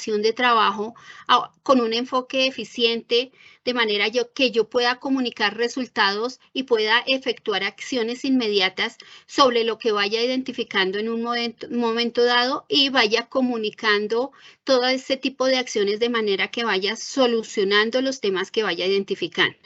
organización de trabajo con un enfoque eficiente, de manera que yo pueda comunicar resultados y pueda efectuar acciones inmediatas sobre lo que vaya identificando en un momento dado y vaya comunicando todo ese tipo de acciones de manera que vaya solucionando los temas que vaya identificando.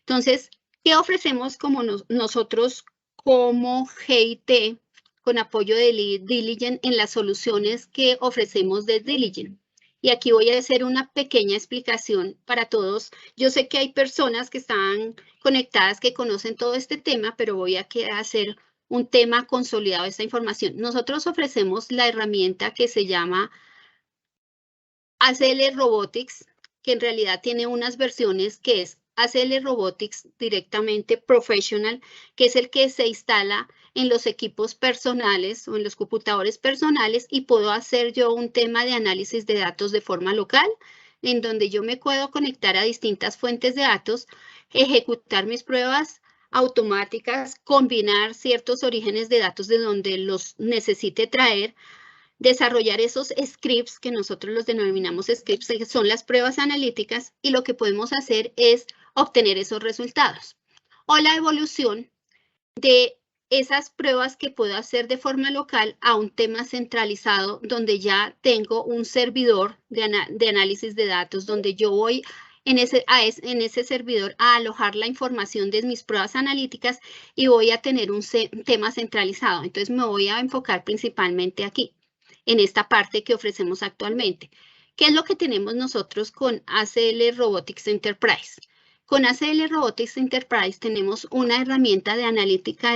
Entonces, ¿qué ofrecemos como nosotros como GIT con apoyo de Diligent en las soluciones que ofrecemos de Diligent? Y aquí voy a hacer una pequeña explicación para todos. Yo sé que hay personas que están conectadas que conocen todo este tema, pero voy a hacer un tema consolidado de esta información. Nosotros ofrecemos la herramienta que se llama ACL Robotics, que en realidad tiene unas versiones que es ACL Robotics directamente Professional, que es el que se instala en los equipos personales o en los computadores personales y puedo hacer yo un tema de análisis de datos de forma local, en donde yo me puedo conectar a distintas fuentes de datos, ejecutar mis pruebas automáticas, combinar ciertos orígenes de datos de donde los necesite traer, desarrollar esos scripts que nosotros los denominamos scripts, que son las pruebas analíticas, y lo que podemos hacer es obtener esos resultados. O la evolución de esas pruebas que puedo hacer de forma local a un tema centralizado donde ya tengo un servidor de análisis de datos, donde yo voy en ese servidor a alojar la información de mis pruebas analíticas y voy a tener un tema centralizado. Entonces me voy a enfocar principalmente aquí, en esta parte que ofrecemos actualmente. ¿Qué es lo que tenemos nosotros con ACL Robotics Enterprise? Con ACL Robotics Enterprise tenemos una herramienta de analítica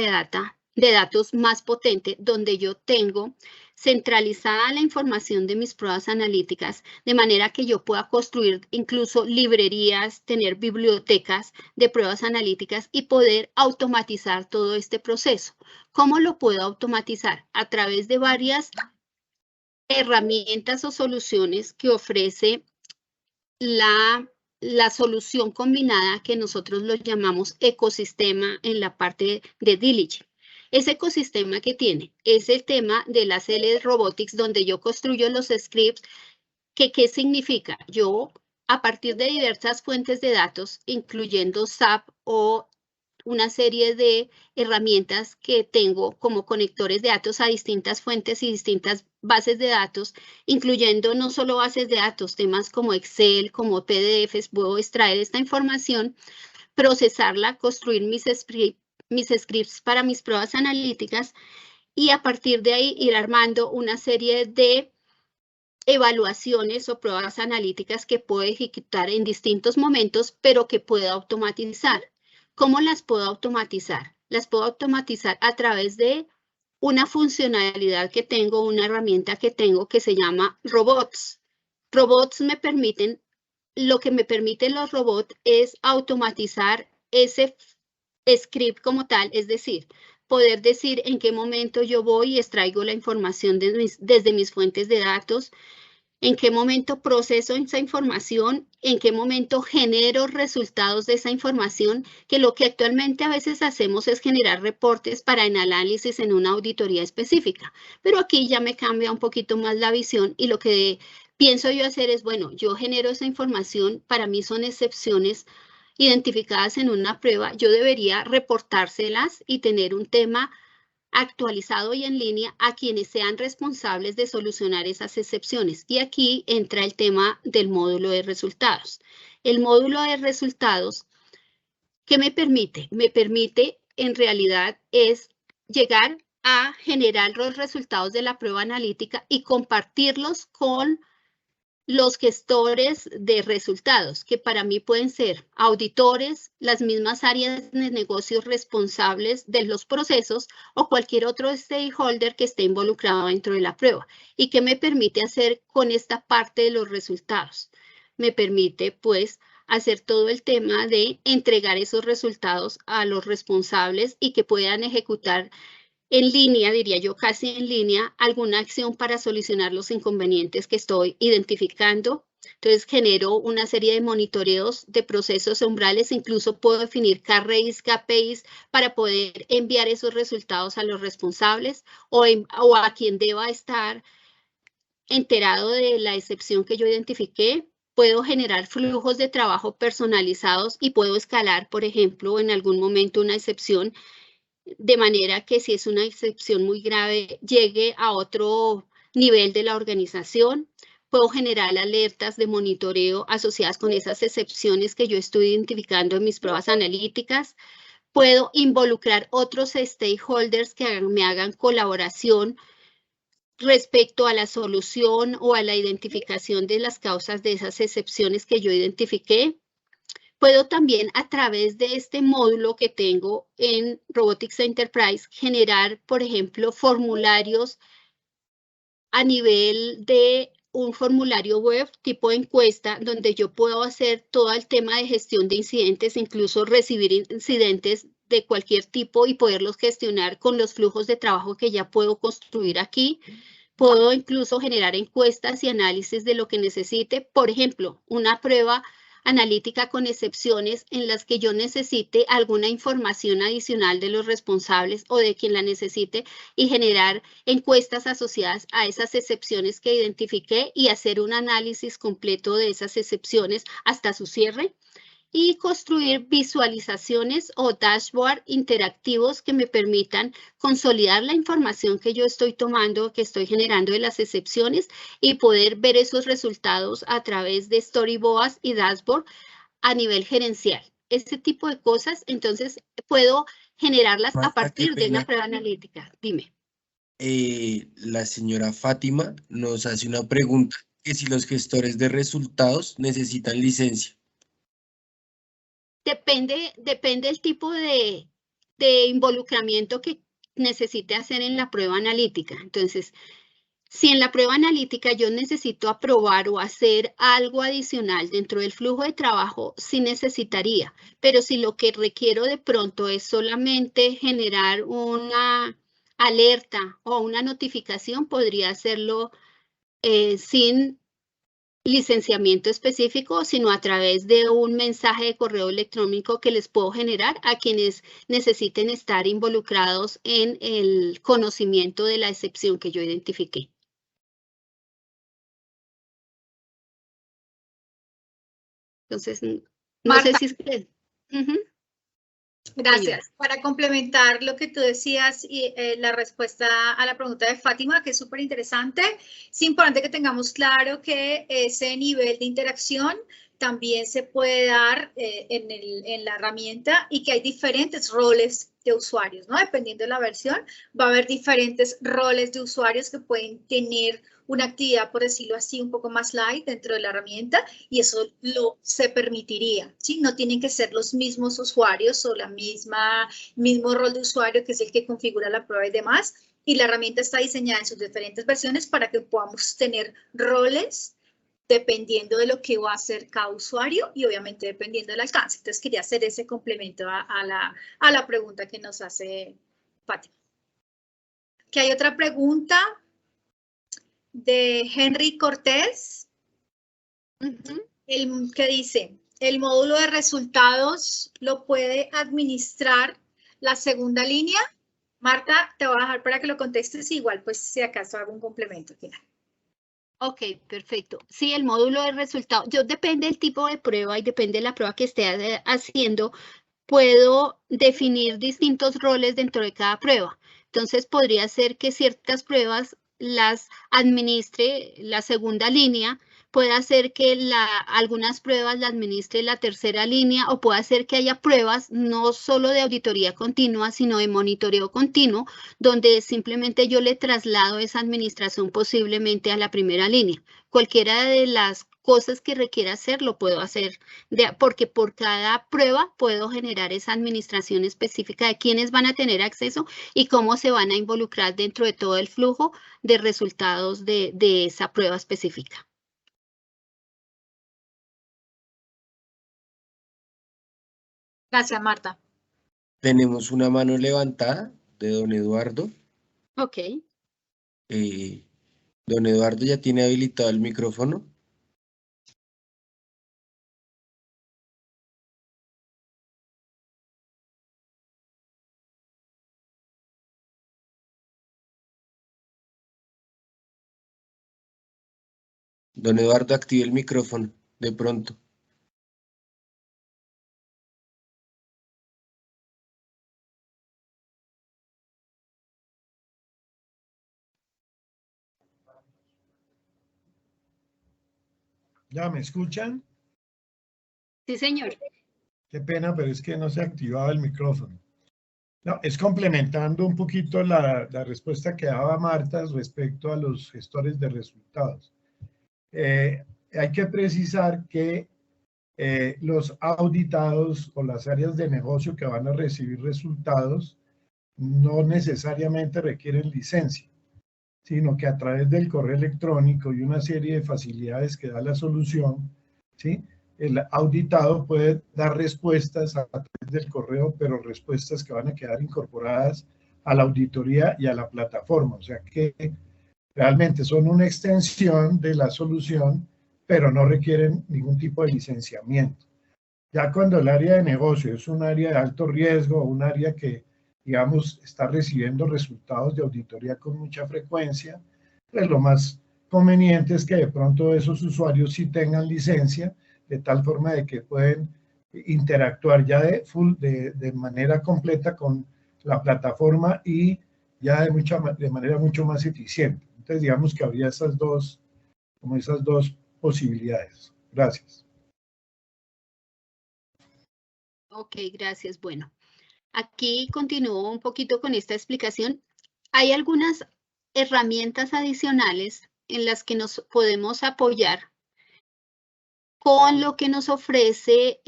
de datos más potente, donde yo tengo centralizada la información de mis pruebas analíticas, de manera que yo pueda construir incluso librerías, tener bibliotecas de pruebas analíticas y poder automatizar todo este proceso. ¿Cómo lo puedo automatizar? A través de varias herramientas o soluciones que ofrece la solución combinada que nosotros lo llamamos ecosistema en la parte de Diligent. Ese ecosistema que tiene es el tema de la ACL Robotics, donde yo construyo los scripts. ¿Qué significa? Yo, a partir de diversas fuentes de datos, incluyendo SAP o una serie de herramientas que tengo como conectores de datos a distintas fuentes y distintas bases de datos, incluyendo no solo bases de datos, temas como Excel, como PDFs, puedo extraer esta información, procesarla, construir mis scripts para mis pruebas analíticas y a partir de ahí ir armando una serie de evaluaciones o pruebas analíticas que puedo ejecutar en distintos momentos, pero que puedo automatizar. ¿Cómo las puedo automatizar? Las puedo automatizar a través de una funcionalidad que tengo, una herramienta que tengo que se llama robots. Robots lo que me permiten los robots es automatizar ese script como tal, es decir, poder decir en qué momento yo voy y extraigo la información desde mis fuentes de datos, en qué momento proceso esa información, en qué momento genero resultados de esa información, que lo que actualmente a veces hacemos es generar reportes para el análisis en una auditoría específica. Pero aquí ya me cambia un poquito más la visión y lo que pienso yo hacer es, bueno, yo genero esa información, para mí son excepciones identificadas en una prueba, yo debería reportárselas y tener un tema actualizado y en línea a quienes sean responsables de solucionar esas excepciones. Y aquí entra el tema del módulo de resultados. El módulo de resultados, ¿qué me permite? Me permite, en realidad, es llegar a generar los resultados de la prueba analítica y compartirlos con los gestores de resultados, que para mí pueden ser auditores, las mismas áreas de negocios responsables de los procesos o cualquier otro stakeholder que esté involucrado dentro de la prueba. ¿Y qué me permite hacer con esta parte de los resultados? Me permite, pues, hacer todo el tema de entregar esos resultados a los responsables y que puedan ejecutar en línea, diría yo casi en línea, alguna acción para solucionar los inconvenientes que estoy identificando. Entonces genero una serie de monitoreos de procesos umbrales, incluso puedo definir KPIs para poder enviar esos resultados a los responsables o a quien deba estar enterado de la excepción que yo identifiqué, puedo generar flujos de trabajo personalizados y puedo escalar, por ejemplo, en algún momento una excepción, de manera que si es una excepción muy grave, llegue a otro nivel de la organización. Puedo generar alertas de monitoreo asociadas con esas excepciones que yo estoy identificando en mis pruebas analíticas. Puedo involucrar otros stakeholders que me hagan colaboración respecto a la solución o a la identificación de las causas de esas excepciones que yo identifiqué. Puedo también, a través de este módulo que tengo en Robotics Enterprise, generar, por ejemplo, formularios a nivel de un formulario web tipo encuesta, donde yo puedo hacer todo el tema de gestión de incidentes, incluso recibir incidentes de cualquier tipo y poderlos gestionar con los flujos de trabajo que ya puedo construir aquí. Puedo incluso generar encuestas y análisis de lo que necesite. Por ejemplo, una prueba analítica con excepciones en las que yo necesite alguna información adicional de los responsables o de quien la necesite y generar encuestas asociadas a esas excepciones que identifiqué y hacer un análisis completo de esas excepciones hasta su cierre. Y construir visualizaciones o dashboard interactivos que me permitan consolidar la información que yo estoy tomando, que estoy generando de las excepciones y poder ver esos resultados a través de storyboards y dashboard a nivel gerencial. Este tipo de cosas, entonces, puedo generarlas a Marta, qué partir de una pena. prueba analítica. Dime. La señora Fátima nos hace una pregunta, que si los gestores de resultados necesitan licencia. Depende del tipo de involucramiento que necesite hacer en la prueba analítica. Entonces, si en la prueba analítica yo necesito aprobar o hacer algo adicional dentro del flujo de trabajo, sí necesitaría, pero si lo que requiero de pronto es solamente generar una alerta o una notificación, podría hacerlo sin licenciamiento específico, sino a través de un mensaje de correo electrónico que les puedo generar a quienes necesiten estar involucrados en el conocimiento de la excepción que yo identifiqué. Entonces, no sé Marta, si es que... Ujú, señora. gracias. Para complementar lo que tú decías y la respuesta a la pregunta de Fátima, que es súper interesante, es importante que tengamos claro que ese nivel de interacción también se puede dar en la herramienta y que hay diferentes roles de usuarios, ¿no? Dependiendo de la versión, va a haber diferentes roles de usuarios que pueden tener una actividad, por decirlo así, un poco más light dentro de la herramienta y eso se permitiría, ¿sí? No tienen que ser los mismos usuarios o mismo rol de usuario que es el que configura la prueba y demás. Y la herramienta está diseñada en sus diferentes versiones para que podamos tener roles dependiendo de lo que va a hacer cada usuario y obviamente dependiendo del alcance. Entonces quería hacer ese complemento a la pregunta que nos hace Fátima. Que hay otra pregunta de Henry Cortés, que dice, ¿el módulo de resultados lo puede administrar la segunda línea? Marta, te voy a dejar para que lo contestes, igual pues si acaso hago un complemento final. Ok, perfecto. Sí, el módulo de resultado, yo depende del tipo de prueba y depende de la prueba que esté haciendo, puedo definir distintos roles dentro de cada prueba. Entonces, podría ser que ciertas pruebas las administre la segunda línea, puede ser que algunas pruebas las administre la tercera línea o puede ser que haya pruebas no solo de auditoría continua, sino de monitoreo continuo, donde simplemente yo le traslado esa administración posiblemente a la primera línea. Cualquiera de las cosas que requiera hacer, lo puedo hacer, porque por cada prueba puedo generar esa administración específica de quiénes van a tener acceso y cómo se van a involucrar dentro de todo el flujo de resultados de esa prueba específica. Gracias, Marta. Tenemos una mano levantada de don Eduardo. Ok. Don Eduardo ya tiene habilitado el micrófono. Don Eduardo, active el micrófono, de pronto. ¿Ya me escuchan? Sí, señor. Qué pena, pero es que no se activaba el micrófono. No, es complementando un poquito la respuesta que daba Marta respecto a los gestores de resultados. Hay que precisar que los auditados o las áreas de negocio que van a recibir resultados no necesariamente requieren licencia, sino que a través del correo electrónico y una serie de facilidades que da la solución, ¿sí?, el auditado puede dar respuestas a través del correo, pero respuestas que van a quedar incorporadas a la auditoría y a la plataforma. O sea que realmente son una extensión de la solución, pero no requieren ningún tipo de licenciamiento. Ya cuando el área de negocio es un área de alto riesgo, un área que, digamos, está recibiendo resultados de auditoría con mucha frecuencia, pues lo más conveniente es que de pronto esos usuarios sí tengan licencia, de tal forma de que pueden interactuar ya de manera completa con la plataforma y ya de manera mucho más eficiente. Entonces, digamos que habría esas dos posibilidades. Gracias. Ok, gracias. Bueno, aquí continúo un poquito con esta explicación. Hay algunas herramientas adicionales en las que nos podemos apoyar con lo que nos ofrece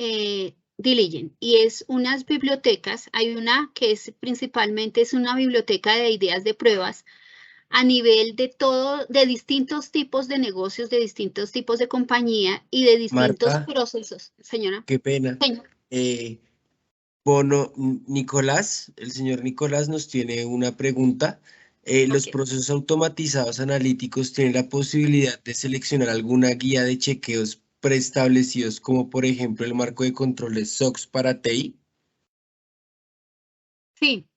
Diligent, y es unas bibliotecas. Hay una que principalmente es una biblioteca de ideas de pruebas a nivel de distintos tipos de negocios, de distintos tipos de compañía y de distintos Marta, procesos. Señora. qué pena. Señor. Nicolás, el señor Nicolás nos tiene una pregunta. ¿Los procesos automatizados analíticos tienen la posibilidad de seleccionar alguna guía de chequeos preestablecidos, como por ejemplo el marco de controles SOX para TI? Sí,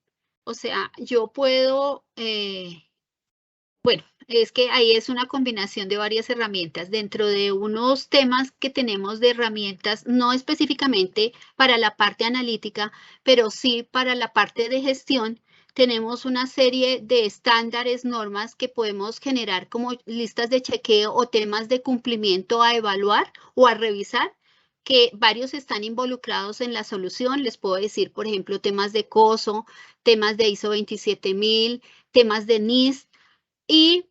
o sea, yo puedo, bueno, es que ahí es una combinación de varias herramientas. Dentro de unos temas que tenemos de herramientas, no específicamente para la parte analítica, pero sí para la parte de gestión, tenemos una serie de estándares, normas que podemos generar como listas de chequeo o temas de cumplimiento a evaluar o a revisar, que varios están involucrados en la solución. Les puedo decir, por ejemplo, temas de COSO, temas de ISO 27000, temas de NIST, y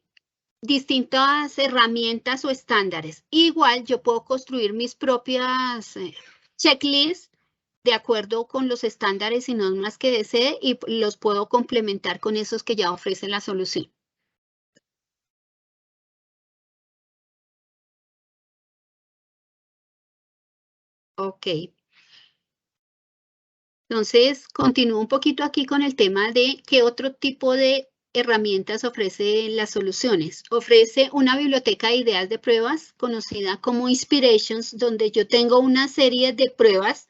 distintas herramientas o estándares. Igual yo puedo construir mis propias checklists de acuerdo con los estándares y normas que desee, y los puedo complementar con esos que ya ofrece la solución. Ok. Entonces, continúo un poquito aquí con el tema de qué otro tipo de herramientas ofrece las soluciones. Ofrece una biblioteca de ideas de pruebas conocida como Inspirations, donde yo tengo una serie de pruebas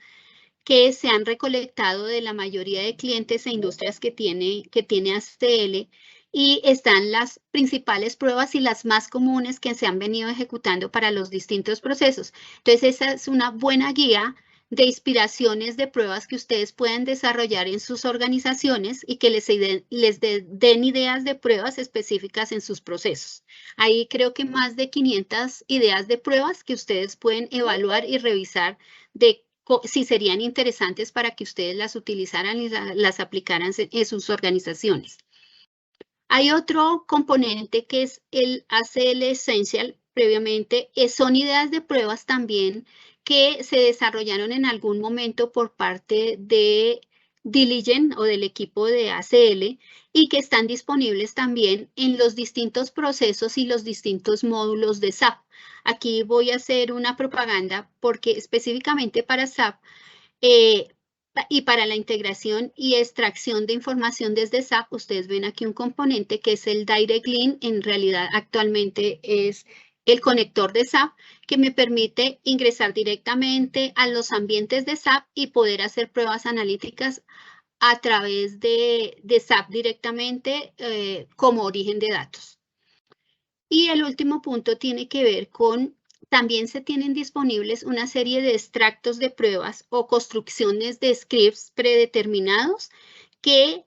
que se han recolectado de la mayoría de clientes e industrias que tiene ACL, y están las principales pruebas y las más comunes que se han venido ejecutando para los distintos procesos. Entonces, esa es una buena guía de inspiraciones de pruebas que ustedes pueden desarrollar en sus organizaciones y que les den ideas de pruebas específicas en sus procesos. Ahí creo que más de 500 ideas de pruebas que ustedes pueden evaluar y revisar de si serían interesantes para que ustedes las utilizaran y las aplicaran en sus organizaciones. Hay otro componente que es el ACL Essential. Previamente, son ideas de pruebas también que se desarrollaron en algún momento por parte de Diligent o del equipo de ACL, y que están disponibles también en los distintos procesos y los distintos módulos de SAP. Aquí voy a hacer una propaganda porque específicamente para SAP y para la integración y extracción de información desde SAP, ustedes ven aquí un componente que es el Direct Link. En realidad, actualmente es el conector de SAP que me permite ingresar directamente a los ambientes de SAP y poder hacer pruebas analíticas a través de SAP directamente como origen de datos. Y el último punto tiene que ver con, también se tienen disponibles una serie de extractos de pruebas o construcciones de scripts predeterminados que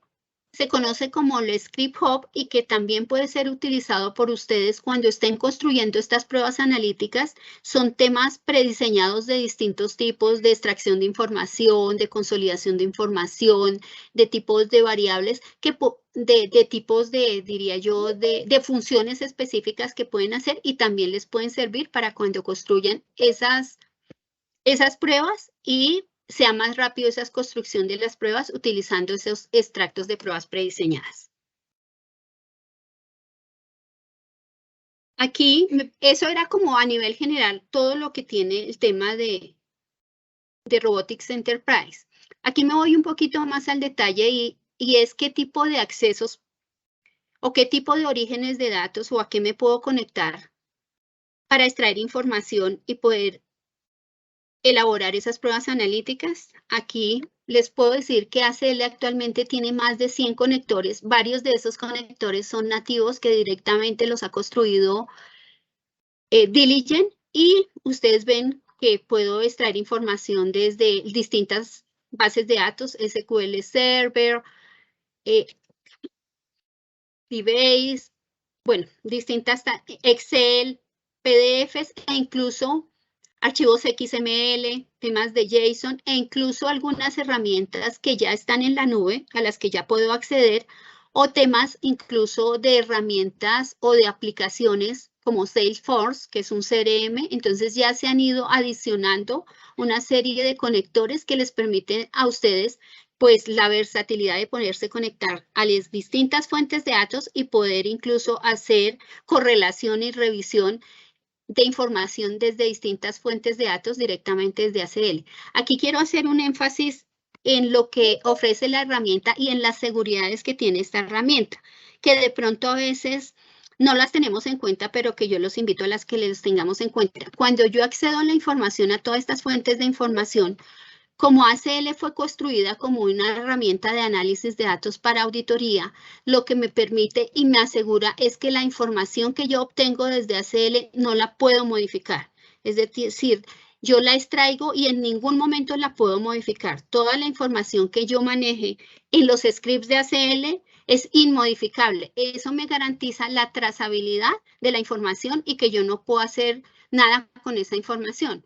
se conoce como el Script Hub y que también puede ser utilizado por ustedes cuando estén construyendo estas pruebas analíticas. Son temas prediseñados de distintos tipos de extracción de información, de consolidación de información, de tipos de variables, de tipos de, diría yo, de funciones específicas que pueden hacer y también les pueden servir para cuando construyan esas pruebas y sea más rápido esa construcción de las pruebas utilizando esos extractos de pruebas prediseñadas. Aquí, eso era como a nivel general todo lo que tiene el tema de Robotics Enterprise. Aquí me voy un poquito más al detalle y es qué tipo de accesos o qué tipo de orígenes de datos o a qué me puedo conectar para extraer información y poder elaborar esas pruebas analíticas. Aquí les puedo decir que ACL actualmente tiene más de 100 conectores. Varios de esos conectores son nativos que directamente los ha construido Diligent y ustedes ven que puedo extraer información desde distintas bases de datos, SQL Server, DBase, bueno, distintas Excel, PDFs e incluso archivos XML, temas de JSON e incluso algunas herramientas que ya están en la nube a las que ya puedo acceder o temas incluso de herramientas o de aplicaciones como Salesforce, que es un CRM. Entonces ya se han ido adicionando una serie de conectores que les permiten a ustedes pues la versatilidad de poderse conectar a las distintas fuentes de datos y poder incluso hacer correlación y revisión de información desde distintas fuentes de datos directamente desde ACL. Aquí quiero hacer un énfasis en lo que ofrece la herramienta y en las seguridades que tiene esta herramienta, que de pronto a veces no las tenemos en cuenta, pero que yo los invito a las que les tengamos en cuenta. Cuando yo accedo a la información, a todas estas fuentes de información, como ACL fue construida como una herramienta de análisis de datos para auditoría, lo que me permite y me asegura es que la información que yo obtengo desde ACL no la puedo modificar. Es decir, yo la extraigo y en ningún momento la puedo modificar. Toda la información que yo maneje en los scripts de ACL es inmodificable. Eso me garantiza la trazabilidad de la información y que yo no puedo hacer nada con esa información.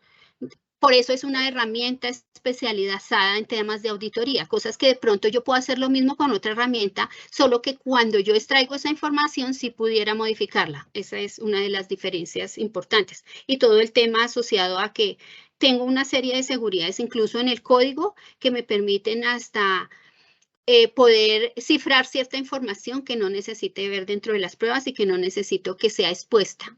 Por eso es una herramienta especializada en temas de auditoría, cosas que de pronto yo puedo hacer lo mismo con otra herramienta, solo que cuando yo extraigo esa información sí pudiera modificarla. Esa es una de las diferencias importantes. Y todo el tema asociado a que tengo una serie de seguridades, incluso en el código, que me permiten hasta poder cifrar cierta información que no necesite ver dentro de las pruebas y que no necesito que sea expuesta.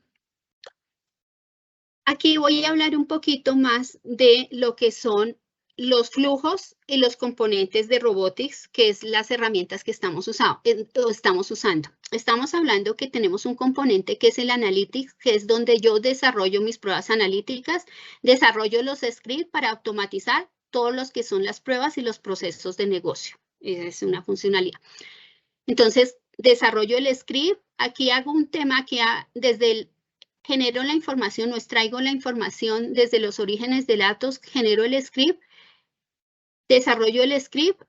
Aquí voy a hablar un poquito más de lo que son los flujos y los componentes de robotics, que es las herramientas que estamos usando. Estamos hablando que tenemos un componente que es el Analytics, que es donde yo desarrollo mis pruebas analíticas, desarrollo los scripts para automatizar todos los que son las pruebas y los procesos de negocio. Esa es una funcionalidad. Entonces, desarrollo el script. Aquí hago un tema que desde el genero la información o extraigo la información desde los orígenes de datos, genero el script, desarrollo el script,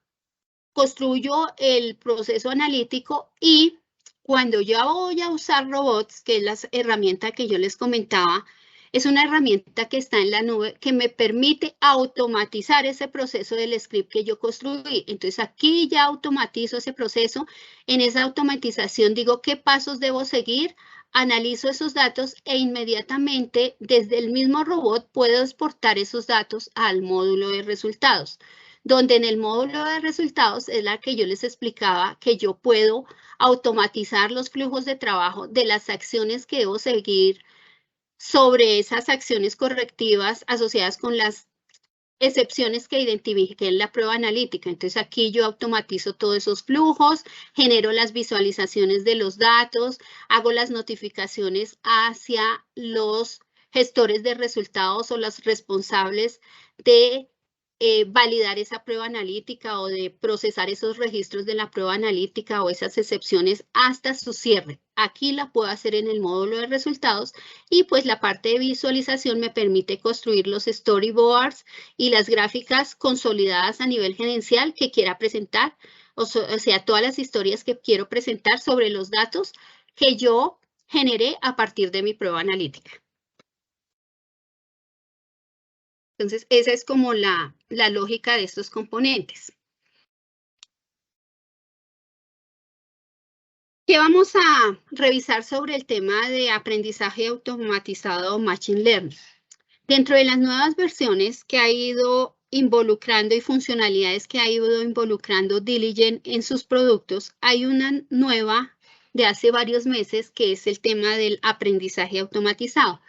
construyo el proceso analítico y cuando ya voy a usar robots, que es la herramienta que yo les comentaba, es una herramienta que está en la nube que me permite automatizar ese proceso del script que yo construí. Entonces aquí ya automatizo ese proceso. En esa automatización digo qué pasos debo seguir, analizo esos datos e inmediatamente desde el mismo robot puedo exportar esos datos al módulo de resultados, donde en el módulo de resultados es la que yo les explicaba que yo puedo automatizar los flujos de trabajo de las acciones que debo seguir sobre esas acciones correctivas asociadas con las excepciones que identifiqué en la prueba analítica. Entonces aquí yo automatizo todos esos flujos, genero las visualizaciones de los datos, hago las notificaciones hacia los gestores de resultados o los responsables de validar esa prueba analítica o de procesar esos registros de la prueba analítica o esas excepciones hasta su cierre. Aquí la puedo hacer en el módulo de resultados y pues la parte de visualización me permite construir los storyboards y las gráficas consolidadas a nivel gerencial que quiera presentar, o sea, todas las historias que quiero presentar sobre los datos que yo generé a partir de mi prueba analítica. Entonces, esa es como la lógica de estos componentes. ¿Qué vamos a revisar sobre el tema de aprendizaje automatizado o Machine Learning? Dentro de las nuevas versiones que ha ido involucrando y funcionalidades que ha ido involucrando Diligent en sus productos, hay una nueva de hace varios meses que es el tema del aprendizaje automatizado.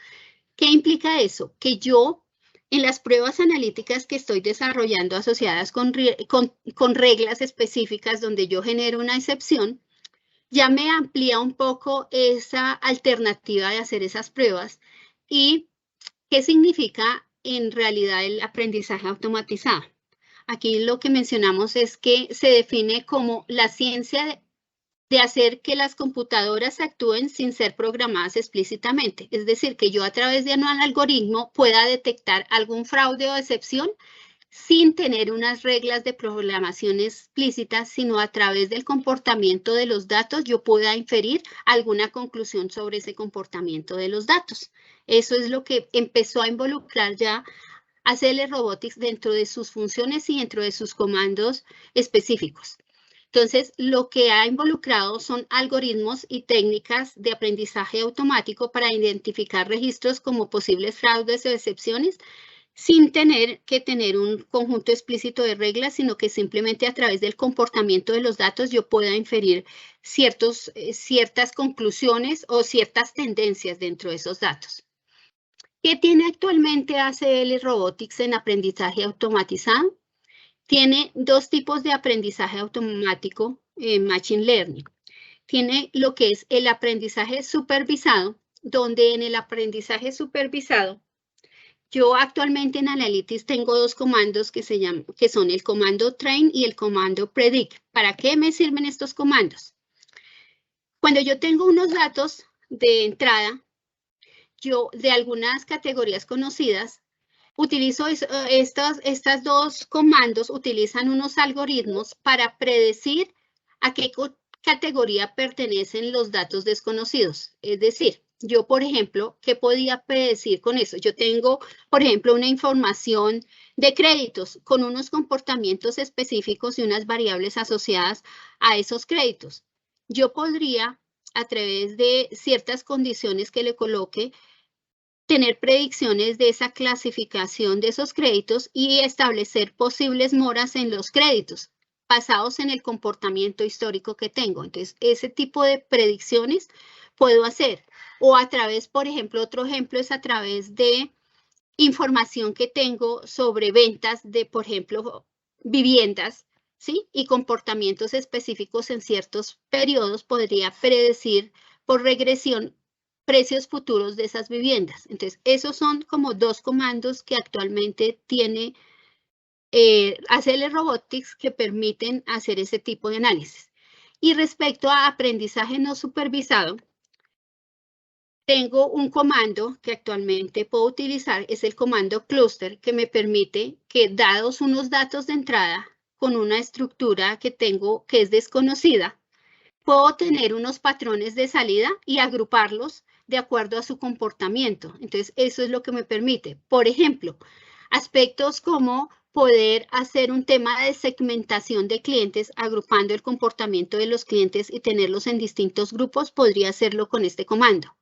¿Qué implica eso? Que yo en las pruebas analíticas que estoy desarrollando asociadas con reglas específicas donde yo genero una excepción, ya me amplía un poco esa alternativa de hacer esas pruebas. ¿Y qué significa en realidad el aprendizaje automatizado? Aquí lo que mencionamos es que se define como la ciencia de hacer que las computadoras actúen sin ser programadas explícitamente. Es decir, que yo a través de un algoritmo pueda detectar algún fraude o excepción sin tener unas reglas de programación explícitas, sino a través del comportamiento de los datos yo pueda inferir alguna conclusión sobre ese comportamiento de los datos. Eso es lo que empezó a involucrar ya ACL Robotics dentro de sus funciones y dentro de sus comandos específicos. Entonces, lo que ha involucrado son algoritmos y técnicas de aprendizaje automático para identificar registros como posibles fraudes o excepciones sin tener que tener un conjunto explícito de reglas, sino que simplemente a través del comportamiento de los datos yo pueda inferir ciertas conclusiones o ciertas tendencias dentro de esos datos. ¿Qué tiene actualmente ACL Robotics en aprendizaje automatizado? Tiene dos tipos de aprendizaje automático en Machine Learning. Tiene lo que es el aprendizaje supervisado, donde en el aprendizaje supervisado, yo actualmente en Analytics tengo dos comandos que son el comando train y el comando predict. ¿Para qué me sirven estos comandos? Cuando yo tengo unos datos de entrada, yo de algunas categorías conocidas, utilizo estas dos comandos, utilizan unos algoritmos para predecir a qué categoría pertenecen los datos desconocidos. Es decir, yo, por ejemplo, ¿qué podía predecir con eso? Yo tengo, por ejemplo, una información de créditos con unos comportamientos específicos y unas variables asociadas a esos créditos. Yo podría, a través de ciertas condiciones que le coloque, tener predicciones de esa clasificación de esos créditos y establecer posibles moras en los créditos basados en el comportamiento histórico que tengo. Entonces, ese tipo de predicciones puedo hacer. O a través, por ejemplo, otro ejemplo es a través de información que tengo sobre ventas de, por ejemplo, viviendas, ¿sí? Y comportamientos específicos en ciertos periodos podría predecir por regresión precios futuros de esas viviendas. Entonces, esos son como dos comandos que actualmente tiene ACL Robotics que permiten hacer ese tipo de análisis. Y respecto a aprendizaje no supervisado, tengo un comando que actualmente puedo utilizar, es el comando cluster, que me permite que dados unos datos de entrada con una estructura que tengo que es desconocida, puedo tener unos patrones de salida y agruparlos de acuerdo a su comportamiento. Entonces, eso es lo que me permite. Por ejemplo, aspectos como poder hacer un tema de segmentación de clientes, agrupando el comportamiento de los clientes y tenerlos en distintos grupos, podría hacerlo con este comando.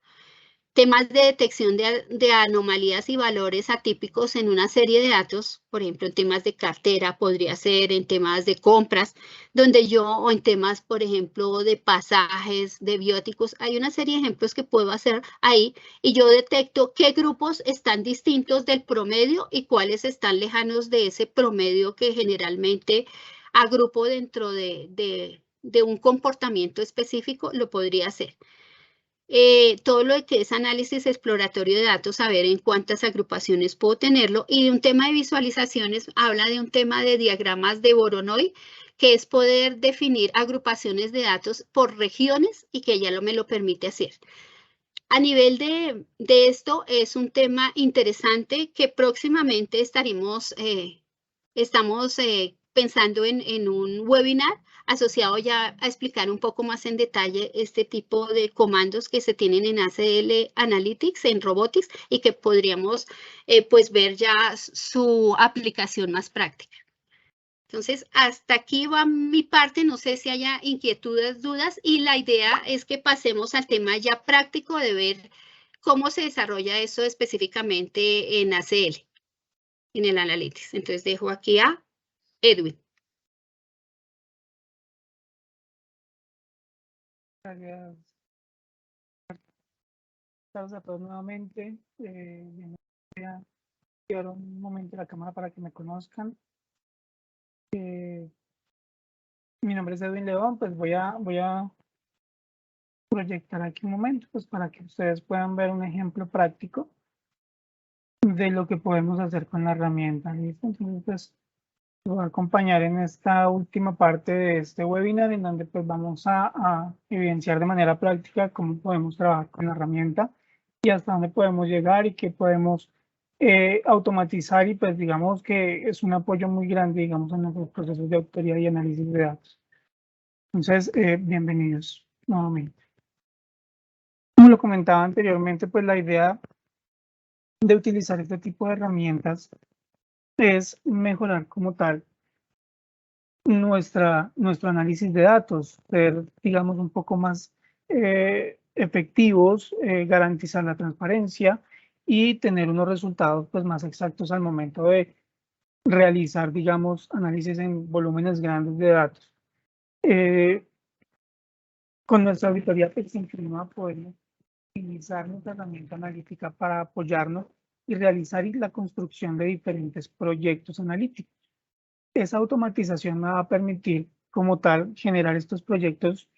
Temas de detección de anomalías y valores atípicos en una serie de datos, por ejemplo, en temas de cartera, podría ser en temas de compras, o en temas, por ejemplo, de pasajes, de bióticos, hay una serie de ejemplos que puedo hacer ahí y yo detecto qué grupos están distintos del promedio y cuáles están lejanos de ese promedio que generalmente agrupo dentro de un comportamiento específico, lo podría hacer. todo lo que es análisis exploratorio de datos, saber en cuántas agrupaciones puedo tenerlo, y de un tema de visualizaciones habla de un tema de diagramas de Voronoi, que es poder definir agrupaciones de datos por regiones y que ya me lo permite hacer. A nivel de esto es un tema interesante que próximamente estamos pensando en un webinar asociado ya a explicar un poco más en detalle este tipo de comandos que se tienen en ACL Analytics, en Robotics, y que podríamos pues ver ya su aplicación más práctica. Entonces, hasta aquí va mi parte, no sé si haya inquietudes, dudas, y la idea es que pasemos al tema ya práctico de ver cómo se desarrolla eso específicamente en ACL, en el Analytics. Entonces, dejo aquí a Edwin. Gracias. Saludos a todos nuevamente. Voy a llevar un momento la cámara para que me conozcan. Mi nombre es Edwin León, pues voy a proyectar aquí un momento, pues para que ustedes puedan ver un ejemplo práctico de lo que podemos hacer con la herramienta. ¿Listo? Entonces, pues, los voy a acompañar en esta última parte de este webinar, en donde pues vamos a evidenciar de manera práctica cómo podemos trabajar con la herramienta y hasta dónde podemos llegar y qué podemos automatizar, y pues digamos que es un apoyo muy grande, digamos, en nuestros procesos de auditoría y análisis de datos. Entonces, bienvenidos nuevamente. Como lo comentaba anteriormente, pues la idea de utilizar este tipo de herramientas es mejorar como tal nuestro análisis de datos, ser, digamos, un poco más efectivos, garantizar la transparencia y tener unos resultados pues más exactos al momento de realizar, digamos, análisis en volúmenes grandes de datos. Con nuestra auditoría PEXINCLIMA podemos utilizar nuestra herramienta analítica para apoyarnos y realizar la construcción de diferentes proyectos analíticos. Esa automatización me va a permitir, como tal, generar estos proyectos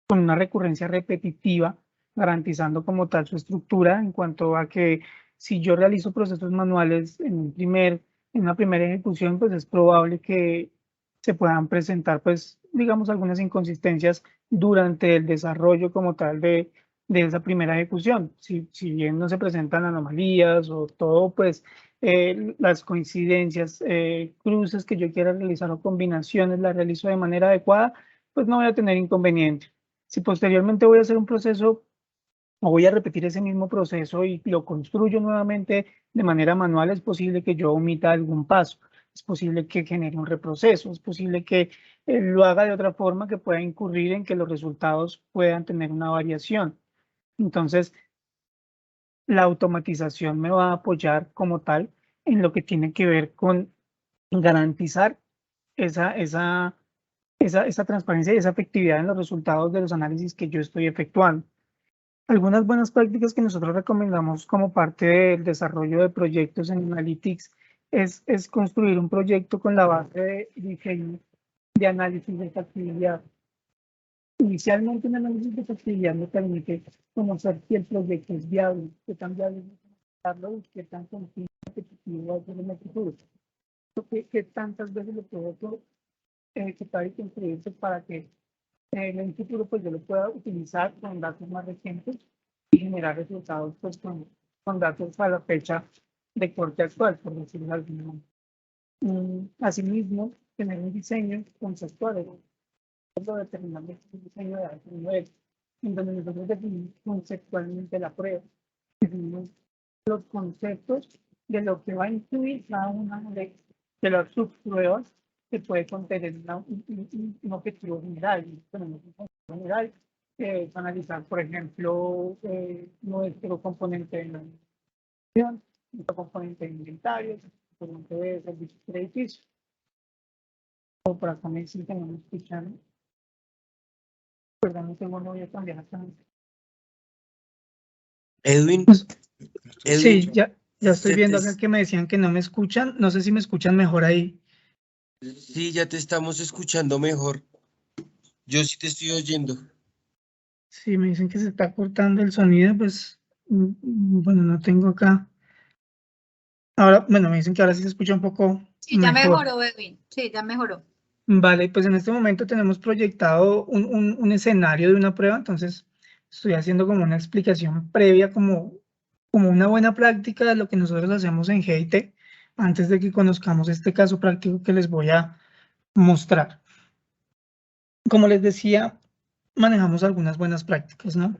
con una recurrencia repetitiva, garantizando como tal su estructura, en cuanto a que si yo realizo procesos manuales en una primera ejecución, pues es probable que se puedan presentar, pues, digamos, algunas inconsistencias durante el desarrollo como tal de esa primera ejecución. Si bien no se presentan anomalías o todo, pues, las coincidencias, cruces que yo quiera realizar o combinaciones las realizo de manera adecuada, pues no voy a tener inconveniente. Si posteriormente voy a hacer un proceso o voy a repetir ese mismo proceso y lo construyo nuevamente de manera manual, es posible que yo omita algún paso, es posible que genere un reproceso, es posible que lo haga de otra forma que pueda incurrir en que los resultados puedan tener una variación. Entonces, la automatización me va a apoyar como tal en lo que tiene que ver con garantizar esa transparencia y esa efectividad en los resultados de los análisis que yo estoy efectuando. Algunas buenas prácticas que nosotros recomendamos como parte del desarrollo de proyectos en Analytics es construir un proyecto con la base de diseño de análisis de factibilidad. Inicialmente, un análisis de factibilidad me permite conocer si el proyecto es viable, qué tan viable es implementarlo y qué tan continuo repetitivo va a ser en el futuro. ¿Qué tantas veces lo puedo ejecutar y construir para que en el futuro pues yo lo pueda utilizar con datos más recientes y generar resultados pues con datos a la fecha de corte actual, por decirlo de alguna manera. Asimismo, tener un diseño conceptual, determinando un diseño de alto nivel, en donde nosotros definimos conceptualmente la prueba, definimos los conceptos de lo que va a incluir cada una de las subpruebas que puede contener un objetivo general. Tenemos un objetivo general que es analizar, por ejemplo, nuestro componente de administración, nuestro componente de inventarios, componente de servicios crediticios. O por acá me dicen que no me escuchan. Perdón, un segundo, voy a cambiar acá. Edwin, Sí, ya estoy viendo acá que me decían que no me escuchan. No sé si me escuchan mejor ahí. Sí, ya te estamos escuchando mejor. Yo sí te estoy oyendo. Sí, me dicen que se está cortando el sonido, pues, bueno, no tengo acá. Ahora, bueno, me dicen que ahora sí se escucha un poco Sí, ya mejor. mejoró, Edwin. Sí, ya mejoró. Vale, pues en este momento tenemos proyectado un escenario de una prueba, entonces estoy haciendo como una explicación previa, como una buena práctica de lo que nosotros hacemos en GIT, antes de que conozcamos este caso práctico que les voy a mostrar. Como les decía, manejamos algunas buenas prácticas, ¿no?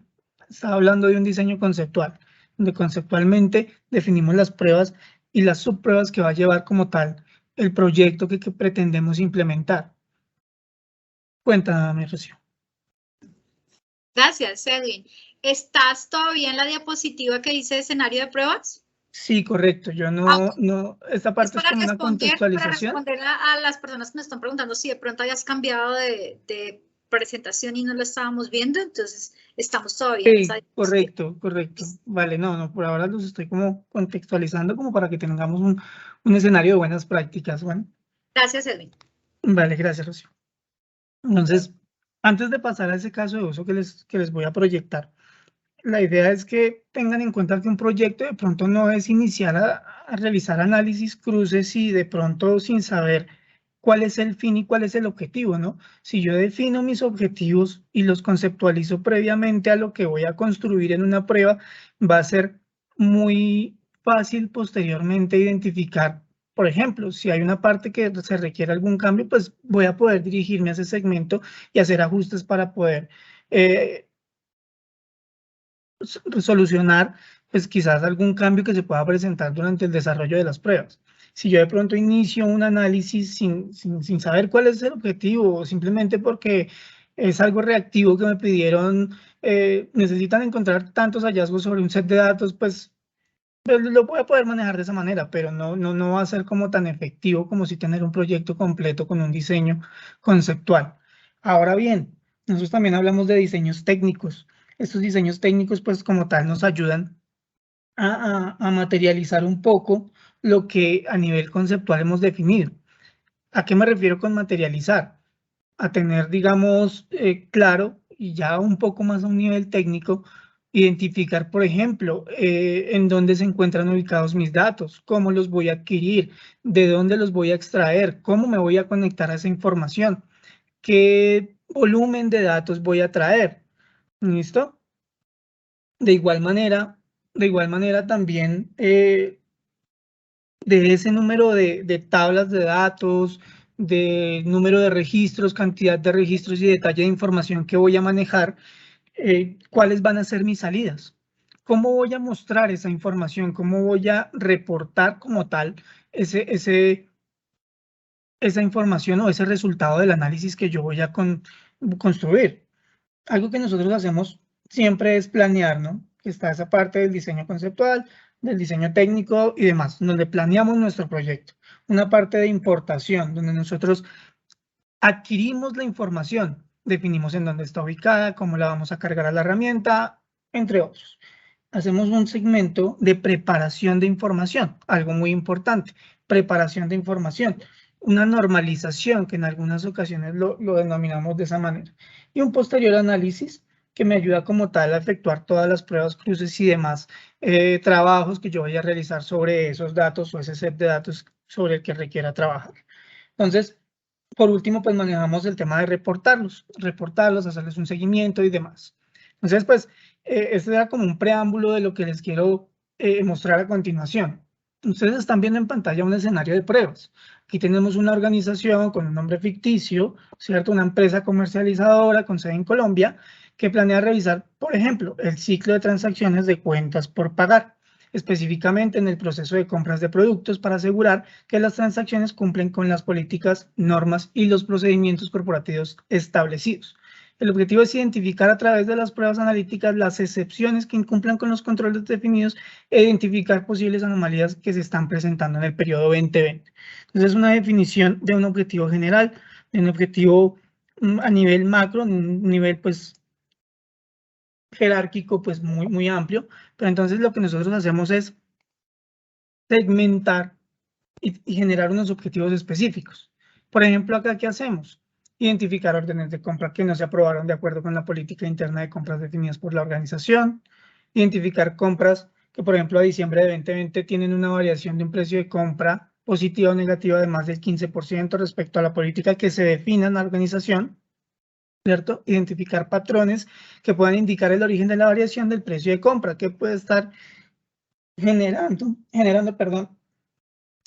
Estaba hablando de un diseño conceptual, donde conceptualmente definimos las pruebas y las subpruebas que va a llevar como tal el proyecto que pretendemos implementar. Cuéntame, Rocío. Gracias, Edwin. ¿Estás todavía en la diapositiva que dice escenario de pruebas? Sí, correcto. Yo no, esta parte es como una Para contextualización. responder a las personas que me están preguntando si de pronto hayas cambiado de presentación y no lo estábamos viendo, entonces estamos todavía en esa Sí, diapositiva. correcto. Vale, no, por ahora los estoy como contextualizando como para que tengamos un escenario de buenas prácticas. Bueno, Gracias, Edwin. vale, gracias, Rocío. Entonces, antes de pasar a ese caso de uso que les voy a proyectar, la idea es que tengan en cuenta que un proyecto de pronto no es iniciar a realizar análisis, cruces y de pronto sin saber cuál es el fin y cuál es el objetivo, ¿no? Si yo defino mis objetivos y los conceptualizo previamente a lo que voy a construir en una prueba, va a ser muy fácil posteriormente identificar, por ejemplo, si hay una parte que se requiere algún cambio, pues voy a poder dirigirme a ese segmento y hacer ajustes para poder solucionar, pues quizás algún cambio que se pueda presentar durante el desarrollo de las pruebas. Si yo de pronto inicio un análisis sin saber cuál es el objetivo o simplemente porque es algo reactivo que me pidieron, necesitan encontrar tantos hallazgos sobre un set de datos, pues lo voy a poder manejar de esa manera, pero no va a ser como tan efectivo como si tener un proyecto completo con un diseño conceptual. Ahora bien, nosotros también hablamos de diseños técnicos. Estos diseños técnicos, pues como tal, nos ayudan a materializar un poco lo que a nivel conceptual hemos definido. ¿A qué me refiero con materializar? A tener, digamos, claro y ya un poco más a un nivel técnico, identificar, por ejemplo, en dónde se encuentran ubicados mis datos, cómo los voy a adquirir, de dónde los voy a extraer, cómo me voy a conectar a esa información, qué volumen de datos voy a traer. ¿Listo? De igual manera también de ese número de tablas de datos, de número de registros, cantidad de registros y detalle de información que voy a manejar, cuáles van a ser mis salidas. ¿Cómo voy a mostrar esa información? ¿Cómo voy a reportar como tal esa información o ese resultado del análisis que yo voy a construir? Algo que nosotros hacemos siempre es planear, ¿no? Está esa parte del diseño conceptual, del diseño técnico y demás, donde planeamos nuestro proyecto. Una parte de importación, donde nosotros adquirimos la información, definimos en dónde está ubicada, cómo la vamos a cargar a la herramienta, entre otros. Hacemos un segmento de preparación de información, algo muy importante, preparación de información, una normalización que en algunas ocasiones lo denominamos de esa manera, y un posterior análisis que me ayuda como tal a efectuar todas las pruebas, cruces y demás trabajos que yo vaya a realizar sobre esos datos o ese set de datos sobre el que requiera trabajar. Entonces, por último, pues manejamos el tema de reportarlos, hacerles un seguimiento y demás. Entonces, pues, este era como un preámbulo de lo que les quiero mostrar a continuación. Ustedes están viendo en pantalla un escenario de pruebas. Aquí tenemos una organización con un nombre ficticio, ¿cierto? Una empresa comercializadora con sede en Colombia que planea revisar, por ejemplo, el ciclo de transacciones de cuentas por pagar, específicamente en el proceso de compras de productos para asegurar que las transacciones cumplen con las políticas, normas y los procedimientos corporativos establecidos. El objetivo es identificar a través de las pruebas analíticas las excepciones que incumplan con los controles definidos e identificar posibles anomalías que se están presentando en el periodo 2020. Entonces, es una definición de un objetivo general, de un objetivo a nivel macro, un nivel pues jerárquico pues muy amplio, pero entonces lo que nosotros hacemos es segmentar y generar unos objetivos específicos. Por ejemplo, acá, ¿qué hacemos? identificar órdenes de compra que no se aprobaron de acuerdo con la política interna de compras definidas por la organización, identificar compras que, por ejemplo, a diciembre de 2020 tienen una variación de un precio de compra positiva o negativa de más del 15% respecto a la política que se defina en la organización, ¿cierto? Identificar patrones que puedan indicar el origen de la variación del precio de compra, que puede estar generando,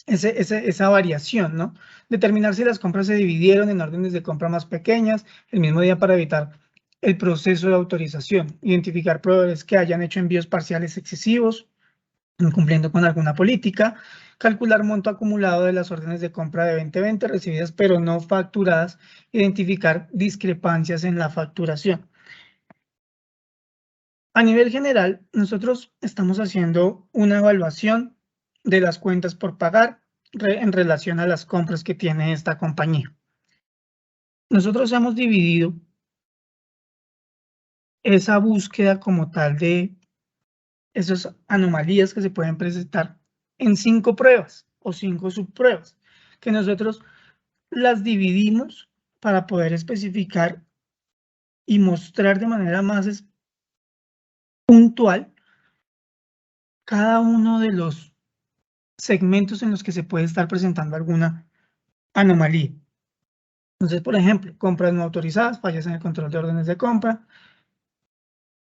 esa variación, ¿no? Determinar si las compras se dividieron en órdenes de compra más pequeñas el mismo día para evitar el proceso de autorización. Identificar proveedores que hayan hecho envíos parciales excesivos, incumpliendo con alguna política. Calcular monto acumulado de las órdenes de compra de 2020 recibidas pero no facturadas. Identificar discrepancias en la facturación. A nivel general, nosotros estamos haciendo una evaluación de las cuentas por pagar en relación a las compras que tiene esta compañía. Nosotros hemos dividido esa búsqueda como tal de esas anomalías que se pueden presentar en 5 pruebas o 5 subpruebas, que nosotros las dividimos para poder especificar y mostrar de manera más puntual cada uno de los segmentos en los que se puede estar presentando alguna anomalía. Entonces, por ejemplo, compras no autorizadas, fallas en el control de órdenes de compra,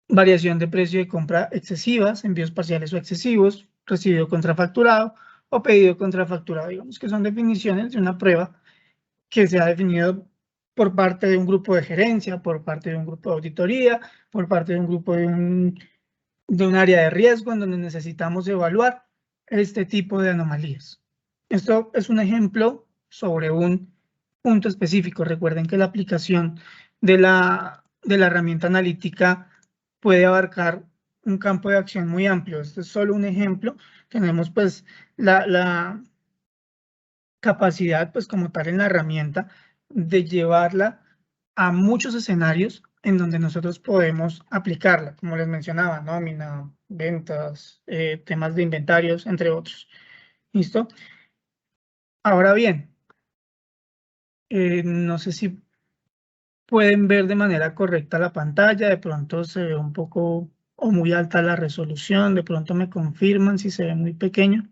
variación de precio de compra excesivas, envíos parciales o excesivos, recibido contrafacturado o pedido contrafacturado. Digamos que son definiciones de una prueba que se ha definido por parte de un grupo de gerencia, por parte de un grupo de auditoría, por parte de un grupo de un área de riesgo en donde necesitamos evaluar este tipo de anomalías. Esto es un ejemplo sobre un punto específico. Recuerden que la aplicación de la herramienta analítica puede abarcar un campo de acción muy amplio. Este es solo un ejemplo. Tenemos pues la capacidad pues como tal en la herramienta de llevarla a muchos escenarios en donde nosotros podemos aplicarla, como les mencionaba, nómina, ventas, temas de inventarios, entre otros. ¿Listo? Ahora bien, no sé si pueden ver de manera correcta la pantalla, de pronto se ve un poco o muy alta la resolución, de pronto me confirman si se ve muy pequeño.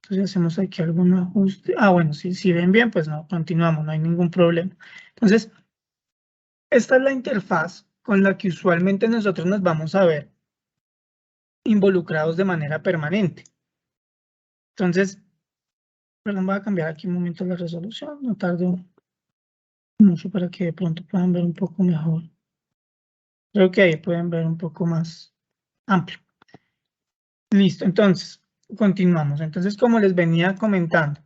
Entonces hacemos aquí algún ajuste. Bueno, si ven bien, pues no, continuamos, no hay ningún problema. Entonces, esta es la interfaz con la que usualmente nosotros nos vamos a ver involucrados de manera permanente. Entonces, perdón, voy a cambiar aquí un momento la resolución, no tardo mucho para que de pronto puedan ver un poco mejor. Creo que ahí pueden ver un poco más amplio. Listo, entonces, continuamos. Entonces, como les venía comentando,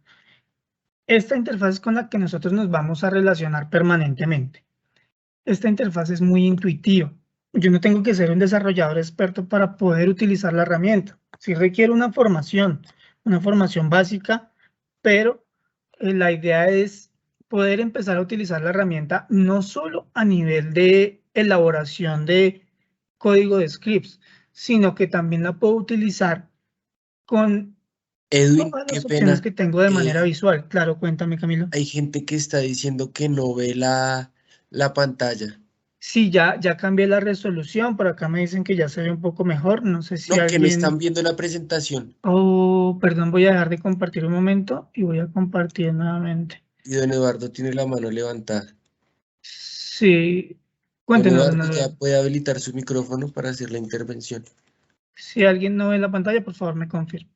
esta interfaz es con la que nosotros nos vamos a relacionar permanentemente. Esta interfaz es muy intuitiva. Yo no tengo que ser un desarrollador experto para poder utilizar la herramienta. Sí requiere una formación básica, pero la idea es poder empezar a utilizar la herramienta no solo a nivel de elaboración de código de scripts, sino que también la puedo utilizar con Edwin, todas qué las opciones pena. que tengo de manera visual. Claro, cuéntame, Camilo. Hay gente que está diciendo que no ve la pantalla. Sí, ya cambié la resolución. Por acá me dicen que ya se ve un poco mejor. No sé si No, que no alguien... están viendo la presentación. Oh, perdón, voy a dejar de compartir un momento y voy a compartir nuevamente. Y don Eduardo tiene la mano levantada. Sí, Don cuéntenos, Eduardo don ya Eduardo. puede habilitar su micrófono para hacer la intervención. Si alguien no ve la pantalla, por favor me confirme.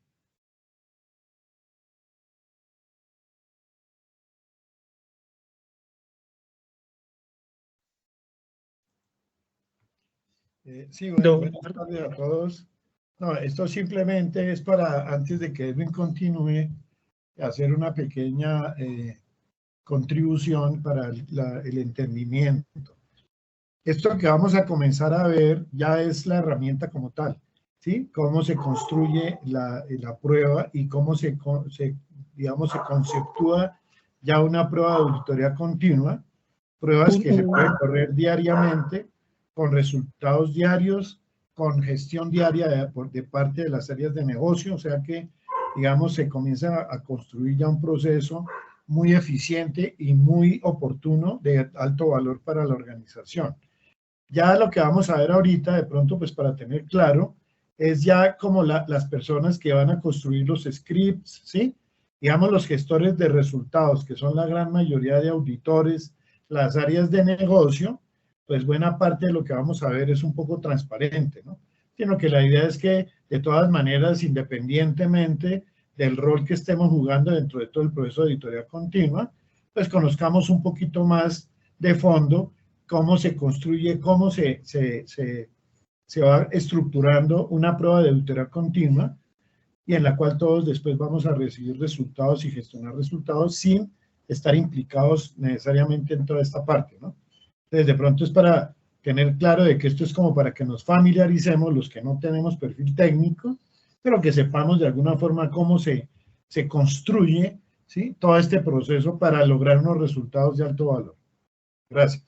Sí, buenas tardes a todos. No, esto simplemente es para, antes de que Edwin continúe, hacer una pequeña contribución para el entendimiento. Esto que vamos a comenzar a ver ya es la herramienta como tal, ¿sí? Cómo se construye la prueba y cómo digamos, se conceptúa ya una prueba de auditoría continua, pruebas que se pueden correr diariamente, con resultados diarios, con gestión diaria de parte de las áreas de negocio, o sea que digamos, se comienza a construir ya un proceso muy eficiente y muy oportuno de alto valor para la organización. Ya lo que vamos a ver ahorita, de pronto, pues para tener claro, es ya como las personas que van a construir los scripts, ¿sí? Digamos, los gestores de resultados, que son la gran mayoría de auditores, las áreas de negocio, pues buena parte de lo que vamos a ver es un poco transparente, ¿no? Sino que la idea es que, de todas maneras, independientemente del rol que estemos jugando dentro de todo el proceso de auditoría continua, pues conozcamos un poquito más de fondo cómo se construye, cómo se va estructurando una prueba de auditoría continua y en la cual todos después vamos a recibir resultados y gestionar resultados sin estar implicados necesariamente en toda esta parte, ¿no? Entonces, de pronto es para tener claro de que esto es como para que nos familiaricemos los que no tenemos perfil técnico, pero que sepamos de alguna forma cómo se construye, ¿sí?, todo este proceso para lograr unos resultados de alto valor. Gracias.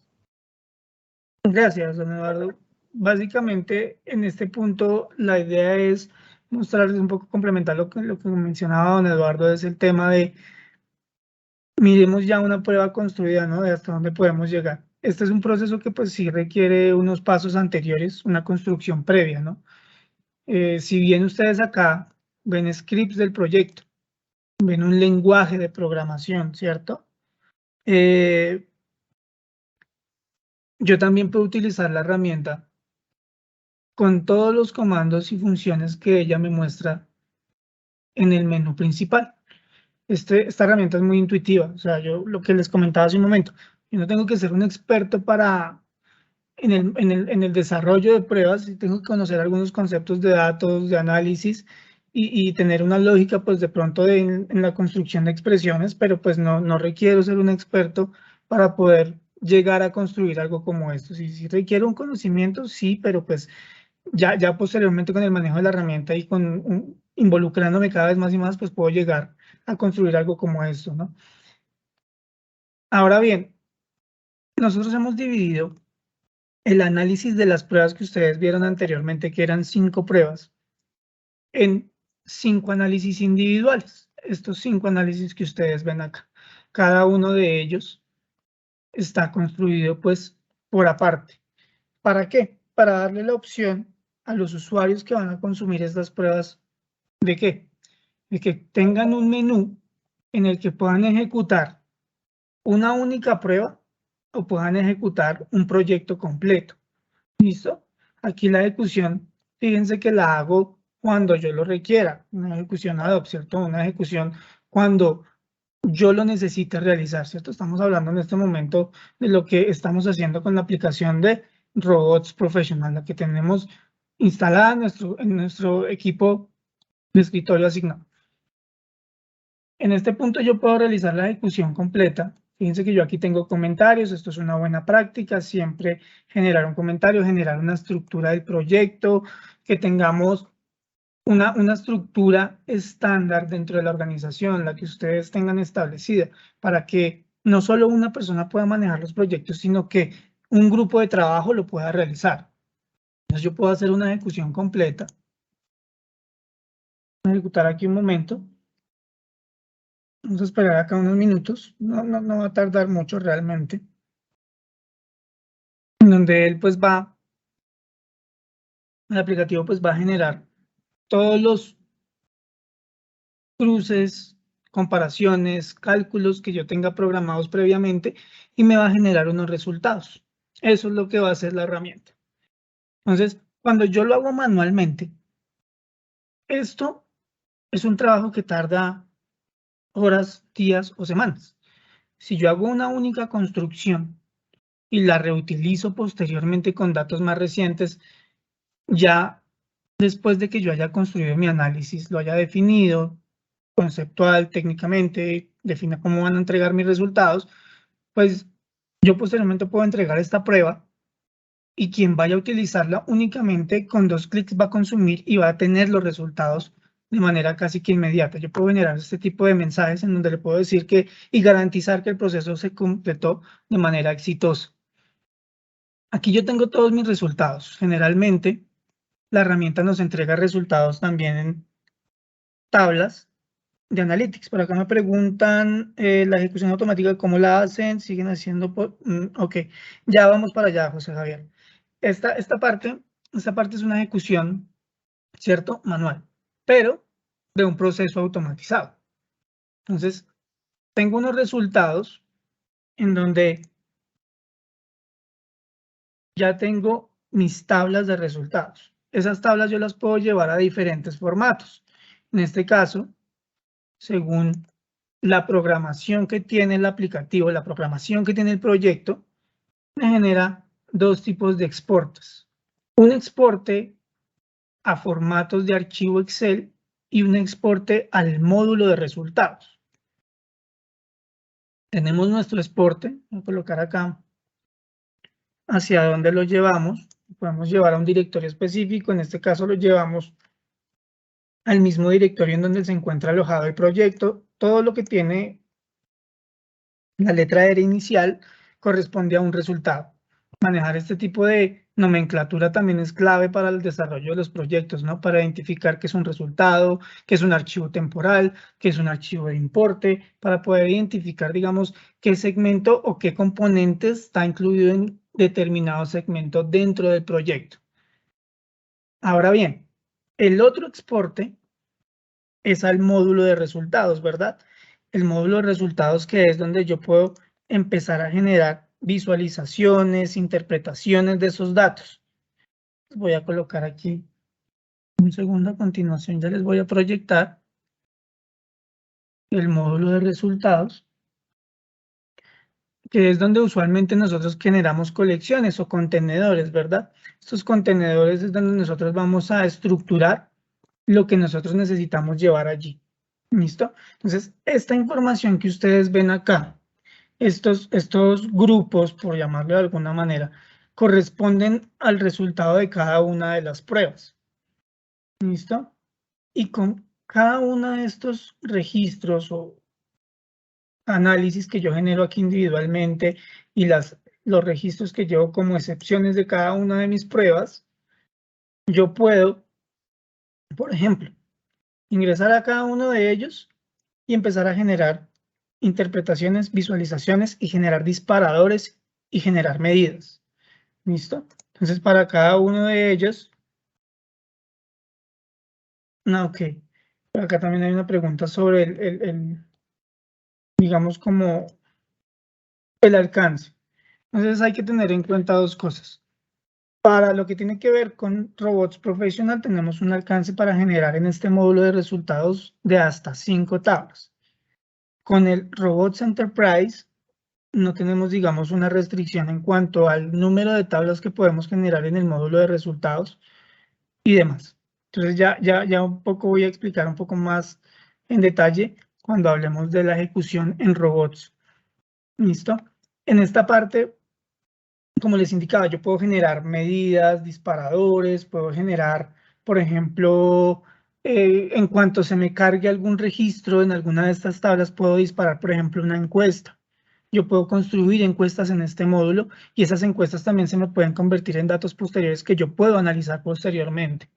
Gracias, don Eduardo. Básicamente, en este punto, la idea es mostrarles un poco, complementar lo que mencionaba don Eduardo, es el tema de miremos ya una prueba construida, ¿no? De hasta dónde podemos llegar. Este es un proceso que pues sí requiere unos pasos anteriores, una construcción previa, ¿no? Si bien ustedes acá ven scripts del proyecto, ven un lenguaje de programación, ¿cierto? Yo también puedo utilizar la herramienta con todos los comandos y funciones que ella me muestra en el menú principal. Esta herramienta es muy intuitiva, o sea, yo lo que les comentaba hace un momento, yo no tengo que ser un experto en el desarrollo de pruebas, tengo que conocer algunos conceptos de datos, de análisis y tener una lógica, pues de pronto en la construcción de expresiones, pero pues no requiero ser un experto para poder llegar a construir algo como esto. Si requiero un conocimiento, sí, pero pues ya posteriormente con el manejo de la herramienta y involucrándome cada vez más y más, pues puedo llegar a construir algo como esto, ¿no? Ahora bien, nosotros hemos dividido el análisis de las pruebas que ustedes vieron anteriormente, que eran 5 pruebas, en 5 análisis individuales. Estos 5 análisis que ustedes ven acá, cada uno de ellos está construido pues por aparte. ¿Para qué? Para darle la opción a los usuarios que van a consumir estas pruebas, ¿de qué? De que tengan un menú en el que puedan ejecutar una única prueba o puedan ejecutar un proyecto completo. ¿Listo? Aquí la ejecución, fíjense que la hago cuando yo lo requiera, una ejecución ad hoc, ¿cierto? Una ejecución cuando yo lo necesite realizar, ¿cierto? Estamos hablando en este momento de lo que estamos haciendo con la aplicación de Robots Professional, la que tenemos instalada en nuestro equipo de escritorio asignado. En este punto yo puedo realizar la ejecución completa. Fíjense que yo aquí tengo comentarios, esto es una buena práctica, siempre generar un comentario, generar una estructura del proyecto, que tengamos una estructura estándar dentro de la organización, la que ustedes tengan establecida, para que no solo una persona pueda manejar los proyectos, sino que un grupo de trabajo lo pueda realizar. Entonces yo puedo hacer una ejecución completa. Voy a ejecutar aquí un momento. Vamos a esperar acá unos minutos, no va a tardar mucho realmente. En donde él pues el aplicativo pues va a generar todos los cruces, comparaciones, cálculos que yo tenga programados previamente y me va a generar unos resultados. Eso es lo que va a hacer la herramienta. Entonces, cuando yo lo hago manualmente, esto es un trabajo que tarda horas, días o semanas. Si yo hago una única construcción y la reutilizo posteriormente con datos más recientes, ya después de que yo haya construido mi análisis, lo haya definido, conceptual, técnicamente, defina cómo van a entregar mis resultados, pues yo posteriormente puedo entregar esta prueba y quien vaya a utilizarla únicamente con 2 clics va a consumir y va a tener los resultados de manera casi que inmediata. Yo puedo generar este tipo de mensajes en donde le puedo decir que y garantizar que el proceso se completó de manera exitosa. Aquí yo tengo todos mis resultados. Generalmente, la herramienta nos entrega resultados también en tablas, de Analytics. Por acá me preguntan la ejecución automática, ¿cómo la hacen? ¿Siguen haciendo? Ok, ya vamos para allá, José Javier. Esta parte es una ejecución, ¿cierto? Manual, pero de un proceso automatizado. Entonces, tengo unos resultados en donde ya tengo mis tablas de resultados. Esas tablas yo las puedo llevar a diferentes formatos. En este caso, según la programación que tiene el aplicativo, la programación que tiene el proyecto, me genera dos tipos de exportes. Un exporte a formatos de archivo Excel y un exporte al módulo de resultados. Tenemos nuestro exporte, voy a colocar acá hacia dónde lo llevamos. Podemos llevar a un directorio específico, en este caso lo llevamos al mismo directorio en donde se encuentra alojado el proyecto. Todo lo que tiene la letra R inicial corresponde a un resultado. Manejar este tipo de nomenclatura también es clave para el desarrollo de los proyectos, ¿no? Para identificar qué es un resultado, qué es un archivo temporal, qué es un archivo de importe, para poder identificar, digamos, qué segmento o qué componente está incluido en determinado segmento dentro del proyecto. Ahora bien, el otro exporte es al módulo de resultados, ¿verdad? El módulo de resultados, que es donde yo puedo empezar a generar visualizaciones, interpretaciones de esos datos. Voy a colocar aquí un segundo, a continuación ya les voy a proyectar el módulo de resultados, que es donde usualmente nosotros generamos colecciones o contenedores, ¿verdad? Estos contenedores es donde nosotros vamos a estructurar lo que nosotros necesitamos llevar allí. ¿Listo? Entonces, esta información que ustedes ven acá, estos grupos, por llamarlo de alguna manera, corresponden al resultado de cada una de las pruebas. ¿Listo? Y con cada uno de estos registros o análisis que yo genero aquí individualmente y los registros que llevo como excepciones de cada una de mis pruebas, yo puedo, por ejemplo, ingresar a cada uno de ellos y empezar a generar interpretaciones, visualizaciones y generar disparadores y generar medidas. ¿Listo? Entonces, para cada uno de ellos, ok, por acá también hay una pregunta sobre digamos, como el alcance. Entonces, hay que tener en cuenta dos cosas. Para lo que tiene que ver con Robots Professional, tenemos un alcance para generar en este módulo de resultados de hasta 5 tablas. Con el Robots Enterprise, no tenemos, digamos, una restricción en cuanto al número de tablas que podemos generar en el módulo de resultados y demás. Entonces ya un poco voy a explicar un poco más en detalle cuando hablemos de la ejecución en robots. ¿Listo? En esta parte, como les indicaba, yo puedo generar medidas, disparadores, puedo generar, por ejemplo, en cuanto se me cargue algún registro en alguna de estas tablas, puedo disparar, por ejemplo, una encuesta. Yo puedo construir encuestas en este módulo y esas encuestas también se me pueden convertir en datos posteriores que yo puedo analizar posteriormente.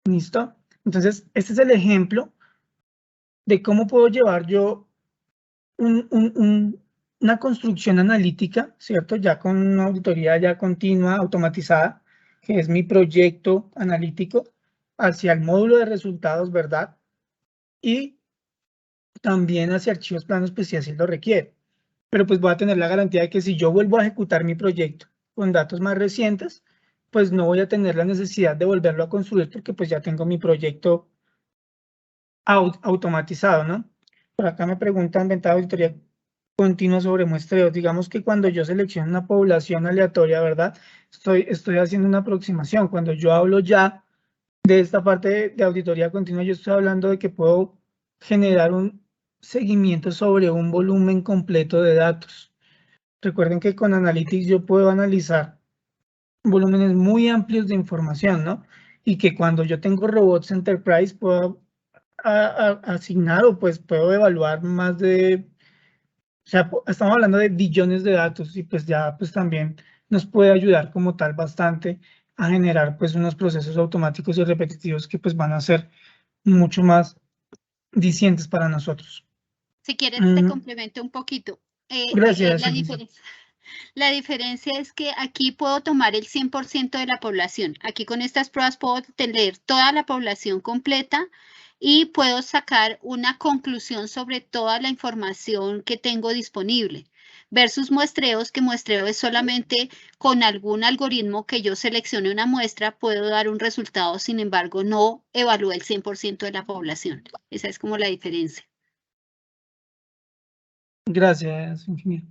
¿Listo? Entonces, este es el ejemplo de cómo puedo llevar yo una construcción analítica, ¿cierto? Ya con una auditoría ya continua, automatizada, que es mi proyecto analítico, hacia el módulo de resultados, ¿verdad? Y también hacia archivos planos, pues si así lo requiere. Pero pues voy a tener la garantía de que si yo vuelvo a ejecutar mi proyecto con datos más recientes, pues no voy a tener la necesidad de volverlo a construir porque pues ya tengo mi proyecto automatizado, ¿no? Por acá me preguntan, ventaja de auditoría continua sobre muestreos. Digamos que cuando yo selecciono una población aleatoria, ¿verdad? Estoy haciendo una aproximación. Cuando yo hablo ya de esta parte de auditoría continua, yo estoy hablando de que puedo generar un seguimiento sobre un volumen completo de datos. Recuerden que con Analytics yo puedo analizar volúmenes muy amplios de información, ¿no? Y que cuando yo tengo Robots Enterprise puedo asignar o pues puedo evaluar más de, o sea, estamos hablando de billones de datos y pues ya pues también nos puede ayudar como tal bastante a generar pues unos procesos automáticos y repetitivos que pues van a ser mucho más dicientes para nosotros. Si quieres, te complemento un poquito. Gracias. La diferencia es que aquí puedo tomar el 100% de la población. Aquí con estas pruebas puedo tener toda la población completa y puedo sacar una conclusión sobre toda la información que tengo disponible. Versus muestreos, que muestreo es solamente con algún algoritmo que yo seleccione una muestra, puedo dar un resultado, sin embargo, no evalúo el 100% de la población. Esa es como la diferencia. Gracias, ingeniero.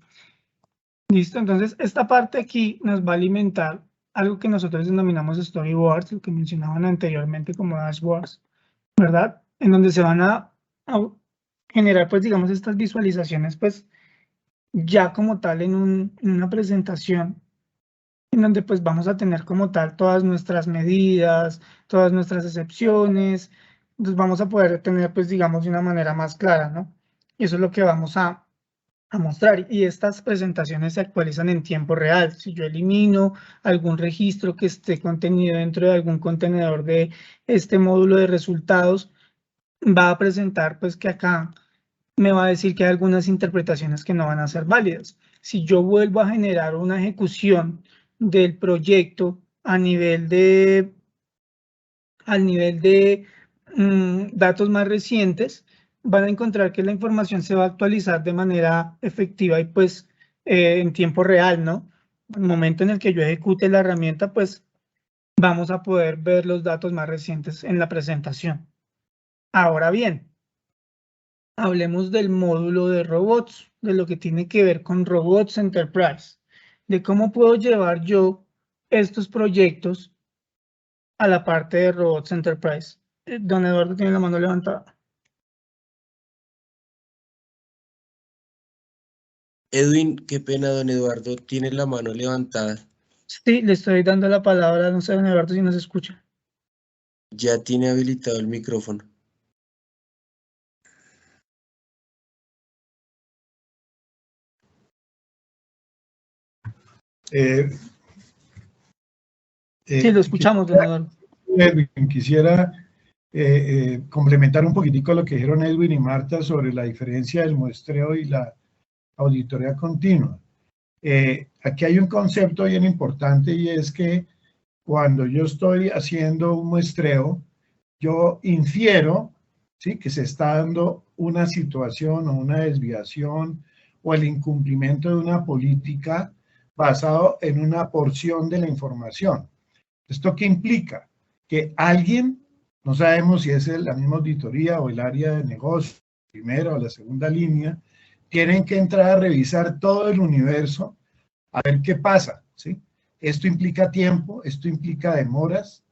Listo, entonces esta parte aquí nos va a alimentar algo que nosotros denominamos storyboards, lo que mencionaban anteriormente como dashboards, ¿verdad? En donde se van a generar, pues, digamos, estas visualizaciones, pues, ya como tal en una presentación, en donde, pues, vamos a tener como tal todas nuestras medidas, todas nuestras excepciones, entonces vamos a poder tener, pues, digamos, de una manera más clara, ¿no? Y eso es lo que vamos a mostrar, y estas presentaciones se actualizan en tiempo real. Si yo elimino algún registro que esté contenido dentro de algún contenedor de este módulo de resultados, va a presentar pues que acá me va a decir que hay algunas interpretaciones que no van a ser válidas. Si yo vuelvo a generar una ejecución del proyecto a nivel de datos más recientes, van a encontrar que la información se va a actualizar de manera efectiva y pues en tiempo real, ¿no? En el momento en el que yo ejecute la herramienta, pues vamos a poder ver los datos más recientes en la presentación. Ahora bien, hablemos del módulo de robots, de lo que tiene que ver con Robots Enterprise, de cómo puedo llevar yo estos proyectos a la parte de Robots Enterprise. Don Eduardo tiene la mano levantada. Edwin, qué pena, don Eduardo, tiene la mano levantada. Sí, le estoy dando la palabra, no sé, don Eduardo, si nos escucha. Ya tiene habilitado el micrófono. Sí, lo escuchamos, don Eduardo. Edwin, quisiera complementar un poquitico lo que dijeron Edwin y Marta sobre la diferencia del muestreo y la auditoría continua. Aquí hay un concepto bien importante, y es que cuando yo estoy haciendo un muestreo, yo infiero, ¿sí?, que se está dando una situación o una desviación o el incumplimiento de una política basado en una porción de la información. ¿Esto qué implica? Que alguien, no sabemos si es la misma auditoría o el área de negocio, primera o la segunda línea, tienen que entrar a revisar todo el universo a ver qué pasa, ¿sí? Esto implica tiempo, esto implica demoras.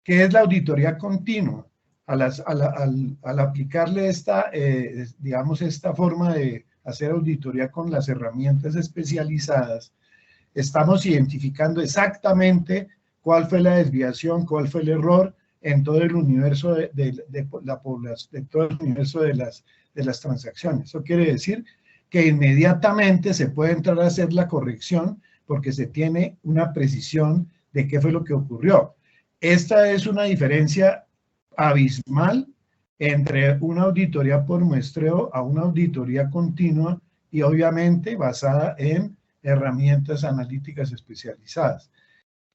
¿Qué es la auditoría continua? Al aplicarle digamos, esta forma de hacer auditoría con las herramientas especializadas, estamos identificando exactamente cuál fue la desviación, cuál fue el error en todo el universo de la población, de todo el universo de las transacciones. Eso quiere decir que inmediatamente se puede entrar a hacer la corrección porque se tiene una precisión de qué fue lo que ocurrió. Esta es una diferencia abismal entre una auditoría por muestreo a una auditoría continua y obviamente basada en herramientas analíticas especializadas.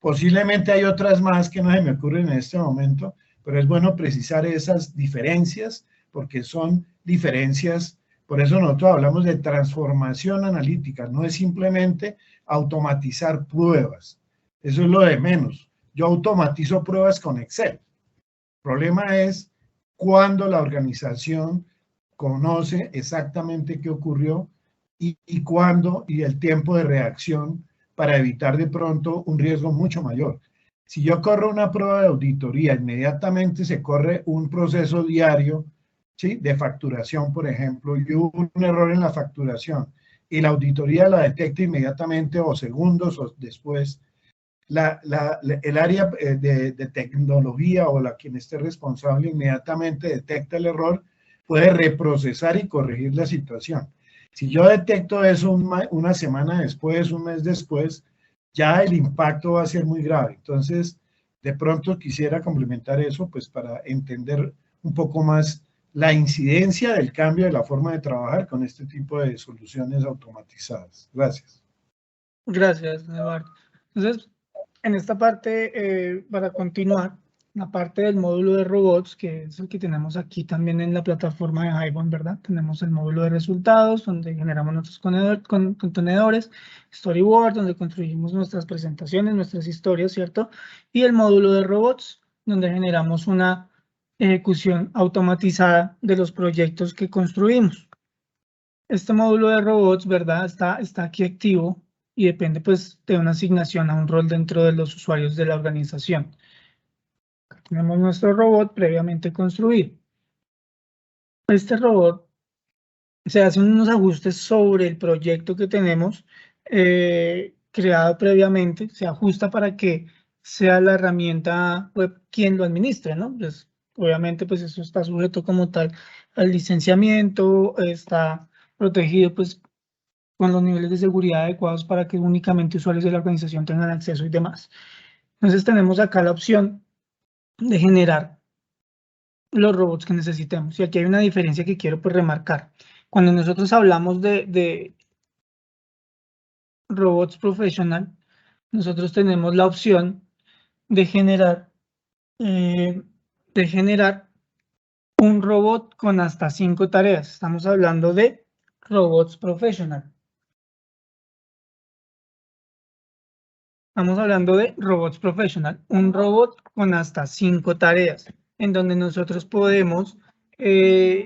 Posiblemente hay otras más que no se me ocurren en este momento, pero es bueno precisar esas diferencias porque son diferencias. Por eso nosotros hablamos de transformación analítica, no es simplemente automatizar pruebas. Eso es lo de menos. Yo automatizo pruebas con Excel. El problema es cuando la organización conoce exactamente qué ocurrió y cuándo y el tiempo de reacción para evitar de pronto un riesgo mucho mayor. Si yo corro una prueba de auditoría, inmediatamente se corre un proceso diario, ¿sí?, de facturación, por ejemplo, y hubo un error en la facturación y la auditoría la detecta inmediatamente o segundos o después, el área de tecnología o quien esté responsable inmediatamente detecta el error, puede reprocesar y corregir la situación. Si yo detecto eso una semana después, un mes después, ya el impacto va a ser muy grave. Entonces, de pronto quisiera complementar eso, pues para entender un poco más la incidencia del cambio de la forma de trabajar con este tipo de soluciones automatizadas. Gracias. Gracias, Eduardo. Entonces, en esta parte, para continuar, la parte del módulo de robots, que es el que tenemos aquí también en la plataforma de Hibon, ¿verdad? Tenemos el módulo de resultados, donde generamos nuestros contenedores, storyboard, donde construimos nuestras presentaciones, nuestras historias, ¿cierto? Y el módulo de robots, donde generamos una ejecución automatizada de los proyectos que construimos. Este módulo de robots, ¿verdad? Está aquí activo y depende pues de una asignación a un rol dentro de los usuarios de la organización. Tenemos nuestro robot previamente construido. Este robot se hace unos ajustes sobre el proyecto que tenemos creado previamente, se ajusta para que sea la herramienta web quien lo administre, ¿no? Pues, obviamente pues eso está sujeto como tal al licenciamiento, está protegido pues con los niveles de seguridad adecuados para que únicamente usuarios de la organización tengan acceso y demás. Entonces tenemos acá la opción de generar los robots que necesitemos. Y aquí hay una diferencia que quiero pues remarcar. Cuando nosotros hablamos de robots professional, nosotros tenemos la opción de generar un robot con hasta 5 tareas. Estamos hablando de robots professional. Estamos hablando de robots professional, un robot con hasta 5 tareas, en donde nosotros podemos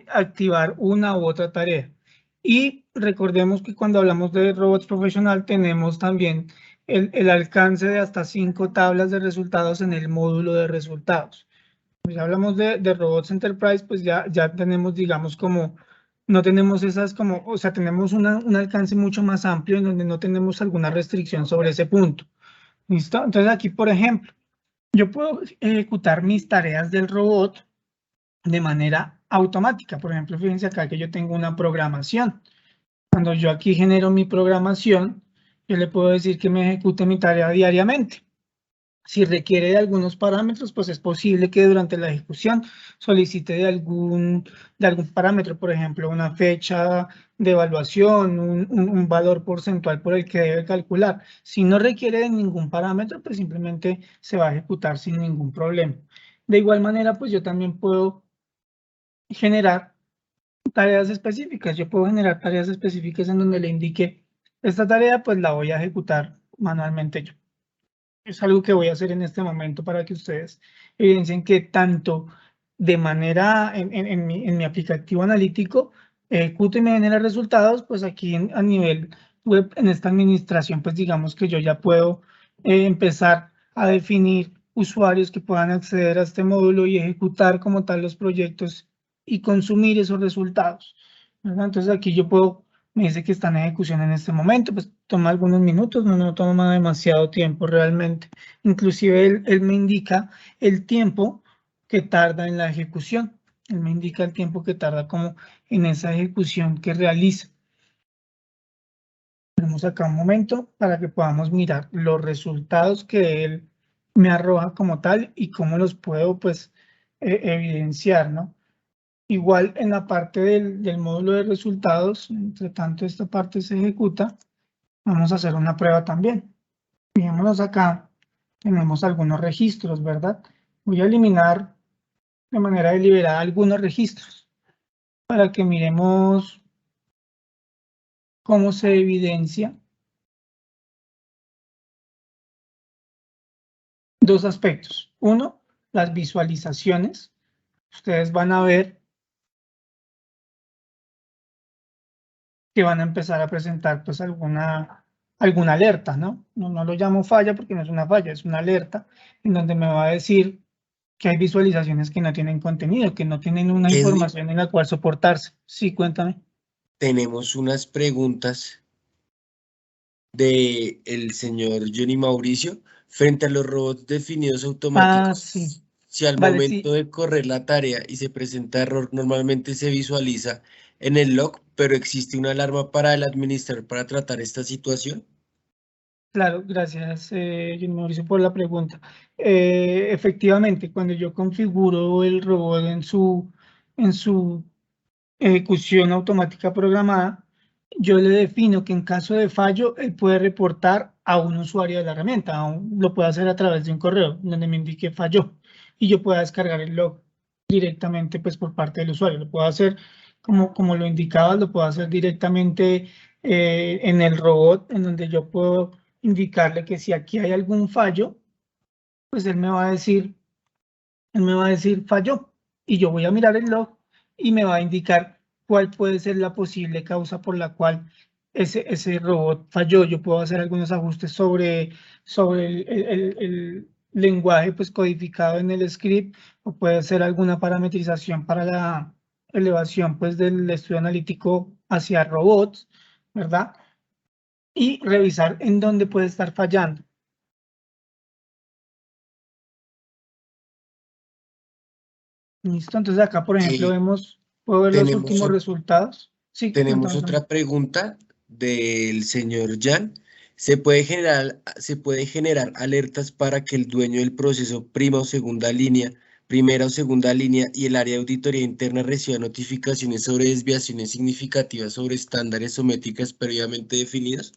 activar una u otra tarea. Y recordemos que cuando hablamos de robots professional tenemos también el alcance de hasta 5 tablas de resultados en el módulo de resultados. Pues hablamos de robots enterprise, pues ya tenemos, digamos, como no tenemos esas como, o sea, tenemos un alcance mucho más amplio en donde no tenemos alguna restricción sobre ese punto. ¿Listo? Entonces aquí, por ejemplo, yo puedo ejecutar mis tareas del robot de manera automática. Por ejemplo, fíjense acá que yo tengo una programación. Cuando yo aquí genero mi programación, yo le puedo decir que me ejecute mi tarea diariamente. Si requiere de algunos parámetros, pues es posible que durante la ejecución solicite de algún parámetro, por ejemplo, una fecha de evaluación, un valor porcentual por el que debe calcular. Si no requiere de ningún parámetro, pues simplemente se va a ejecutar sin ningún problema. De igual manera, pues yo también puedo generar tareas específicas. Yo puedo generar tareas específicas en donde le indique esta tarea, pues la voy a ejecutar manualmente yo. Es algo que voy a hacer en este momento para que ustedes evidencien que tanto de manera en mi aplicativo analítico ejecuto y me genera resultados, pues aquí a nivel web, en esta administración, pues digamos que yo ya puedo empezar a definir usuarios que puedan acceder a este módulo y ejecutar como tal los proyectos y consumir esos resultados, ¿verdad? Entonces aquí yo puedo, me dice que está en ejecución en este momento, pues toma algunos minutos, no toma demasiado tiempo realmente. Inclusive él me indica el tiempo que tarda en la ejecución. Él me indica el tiempo que tarda como en esa ejecución que realiza. Tenemos acá un momento para que podamos mirar los resultados que él me arroja como tal y cómo los puedo pues evidenciar, ¿no? Igual en la parte del módulo de resultados, entre tanto esta parte se ejecuta, vamos a hacer una prueba también. Fijémonos acá, tenemos algunos registros, ¿verdad? Voy a eliminar de manera deliberada algunos registros para que miremos cómo se evidencia dos aspectos. Uno, las visualizaciones. Ustedes van a ver que van a empezar a presentar pues alguna alerta, ¿no? No lo llamo falla porque no es una falla, es una alerta en donde me va a decir que hay visualizaciones que no tienen contenido, que no tienen una información en la cual soportarse. Sí, cuéntame. Tenemos unas preguntas del señor Johnny Mauricio frente a los robots definidos automáticos. Sí. Si al momento de correr la tarea y se presenta error, normalmente se visualiza en el log, pero existe una alarma para el administrador para tratar esta situación. Claro, gracias, Johnny Mauricio, por la pregunta. Efectivamente, cuando yo configuro el robot en su ejecución automática programada, yo le defino que en caso de fallo, él puede reportar a un usuario de la herramienta, lo puede hacer a través de un correo donde me indique falló y yo pueda descargar el log directamente pues por parte del usuario. Lo puedo hacer como lo indicaba, lo puedo hacer directamente en el robot, en donde yo puedo indicarle que si aquí hay algún fallo, pues él me va a decir falló y yo voy a mirar el log y me va a indicar cuál puede ser la posible causa por la cual ese robot falló. Yo puedo hacer algunos ajustes sobre el lenguaje pues codificado en el script, o puede ser alguna parametrización para la elevación pues del estudio analítico hacia robots, ¿verdad? Y revisar en dónde puede estar fallando. Listo, entonces acá, por ejemplo, puedo ver los últimos resultados. Sí, tenemos otra pregunta del señor Jan. ¿Se puede generar alertas para que el dueño del proceso primera o segunda línea y el área de auditoría interna reciba notificaciones sobre desviaciones significativas sobre estándares o métricas previamente definidos?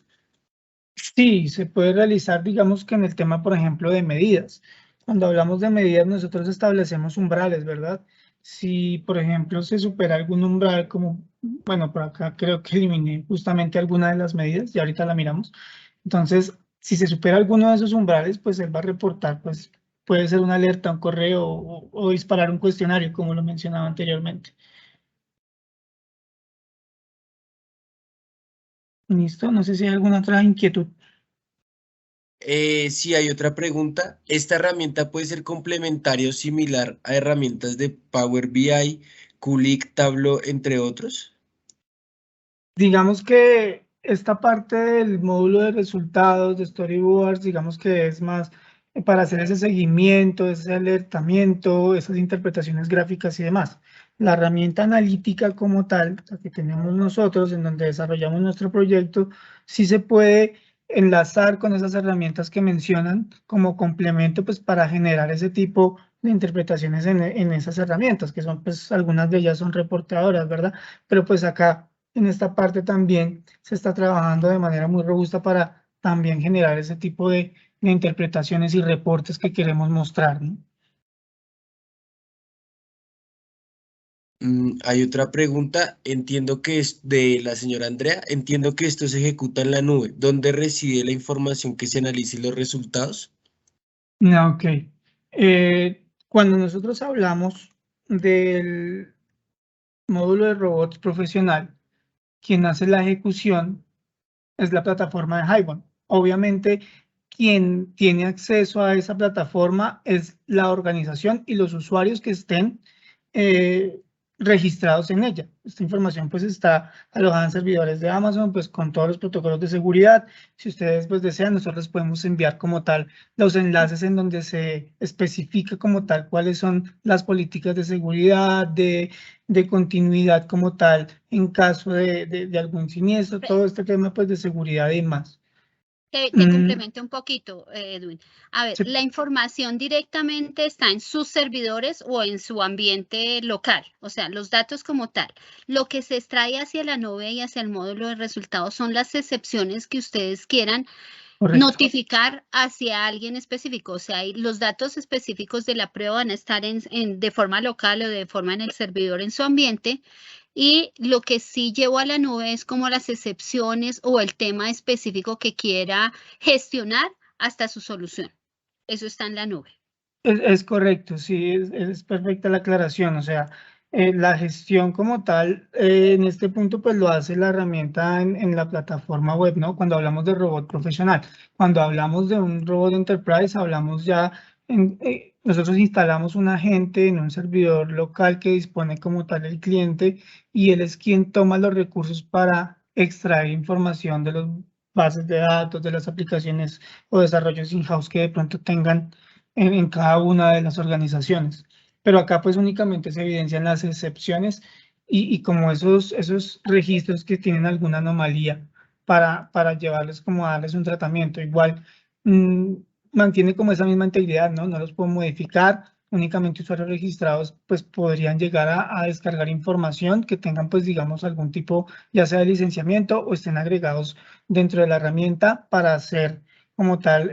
Sí, se puede realizar, digamos que en el tema, por ejemplo, de medidas. Cuando hablamos de medidas, nosotros establecemos umbrales, ¿verdad? Si, por ejemplo, se supera algún umbral, como, bueno, por acá creo que eliminé justamente alguna de las medidas, y ahorita la miramos. Entonces, si se supera alguno de esos umbrales, pues él va a reportar, pues puede ser una alerta, un correo o disparar un cuestionario, como lo mencionaba anteriormente. Listo, no sé si hay alguna otra inquietud. Sí, hay otra pregunta. ¿Esta herramienta puede ser complementaria o similar a herramientas de Power BI, Qlik, Tableau, entre otros? Digamos que esta parte del módulo de resultados, de storyboards, digamos que es más para hacer ese seguimiento, ese alertamiento, esas interpretaciones gráficas y demás. La herramienta analítica como tal, la que tenemos nosotros, en donde desarrollamos nuestro proyecto, sí se puede enlazar con esas herramientas que mencionan como complemento, pues para generar ese tipo de interpretaciones en esas herramientas, que son, pues, algunas de ellas son reportadoras, ¿verdad? Pero pues acá en esta parte también se está trabajando de manera muy robusta para también generar ese tipo de interpretaciones y reportes que queremos mostrar, ¿no? Hay otra pregunta, entiendo que es de la señora Andrea, entiendo que esto se ejecuta en la nube. ¿Dónde reside la información que se analiza y los resultados? No, ok. Cuando nosotros hablamos del módulo de robots profesional, quien hace la ejecución es la plataforma de Hibon. Obviamente, quien tiene acceso a esa plataforma es la organización y los usuarios que estén registrados en ella. Esta información pues está alojada en servidores de Amazon, pues con todos los protocolos de seguridad. Si ustedes pues desean, nosotros podemos enviar como tal los enlaces en donde se especifica como tal cuáles son las políticas de seguridad, de continuidad como tal en caso de algún siniestro, todo este tema pues de seguridad y más. Te complemento un poquito, Edwin. A ver, Sí. la información directamente está en sus servidores o en su ambiente local, o sea, los datos como tal. Lo que se extrae hacia la nube y hacia el módulo de resultados son las excepciones que ustedes quieran notificar hacia alguien específico. O sea, los datos específicos de la prueba van a estar de forma local o de forma en el servidor en su ambiente. Y lo que sí llevo a la nube es como las excepciones o el tema específico que quiera gestionar hasta su solución. Eso está en la nube. Es correcto, sí, es perfecta la aclaración. O sea, la gestión como tal, en este punto, pues lo hace la herramienta en la plataforma web, ¿no? Cuando hablamos de robot profesional, cuando hablamos de un robot enterprise, hablamos ya, nosotros instalamos un agente en un servidor local que dispone como tal el cliente y él es quien toma los recursos para extraer información de las bases de datos, de las aplicaciones o desarrollos in-house que de pronto tengan en cada una de las organizaciones. Pero acá pues únicamente se evidencian las excepciones y como esos registros que tienen alguna anomalía para llevarles como a darles un tratamiento. Igual mantiene como esa misma integridad, ¿no? No los puedo modificar, únicamente usuarios registrados pues podrían llegar a descargar información que tengan pues digamos algún tipo ya sea de licenciamiento o estén agregados dentro de la herramienta para hacer como tal,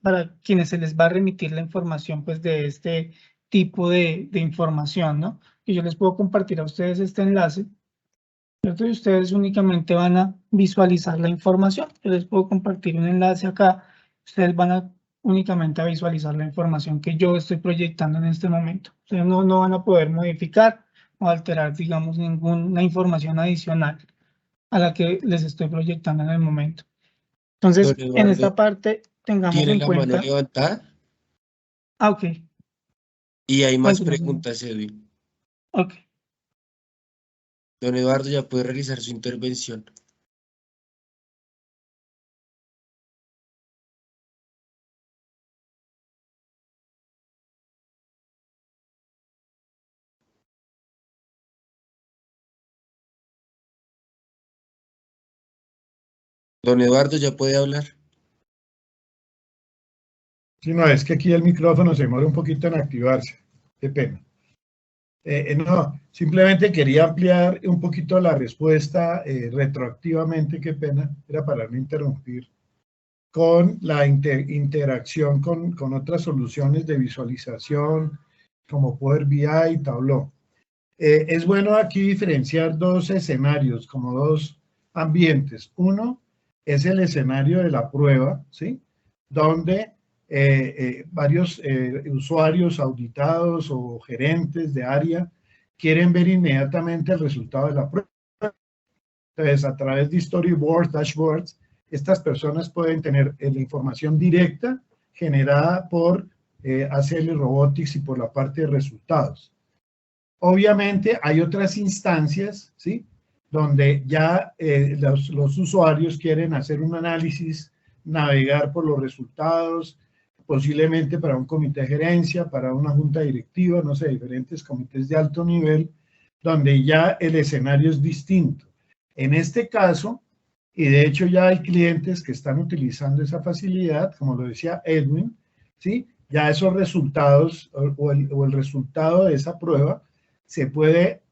para quienes se les va a remitir la información pues de este tipo de información, ¿no? Y yo les puedo compartir a ustedes este enlace, ¿cierto? Y ustedes únicamente van a visualizar la información. Yo les puedo compartir un enlace acá, ustedes van a únicamente a visualizar la información que yo estoy proyectando en este momento. Ustedes no van a poder modificar o alterar, digamos, ninguna información adicional a la que les estoy proyectando en el momento. Entonces, Don en esta Eduardo, parte, tengamos ¿tiene en la mano cuenta... levantada? Ok, Y hay más continúe. preguntas, Edwin. Ok. Don Eduardo ya puede realizar su intervención. Don Eduardo ya puede hablar. Sí, no, es que aquí el micrófono se demora un poquito en activarse. Qué pena. No, simplemente quería ampliar un poquito la respuesta retroactivamente, qué pena, era para no interrumpir, con la interacción con otras soluciones de visualización como Power BI y Tableau. Es bueno aquí diferenciar dos escenarios, como dos ambientes. Uno es el escenario de la prueba, ¿sí? Donde varios usuarios auditados o gerentes de área quieren ver inmediatamente el resultado de la prueba. Entonces, a través de storyboards, dashboards, estas personas pueden tener la información directa generada por ACL Robotics y por la parte de resultados. Obviamente hay otras instancias, ¿sí? Donde ya los usuarios quieren hacer un análisis, navegar por los resultados, posiblemente para un comité de gerencia, para una junta directiva, no sé, diferentes comités de alto nivel, donde ya el escenario es distinto. En este caso, y de hecho ya hay clientes que están utilizando esa facilidad, como lo decía Edwin, ¿sí? Ya esos resultados o el resultado de esa prueba se puede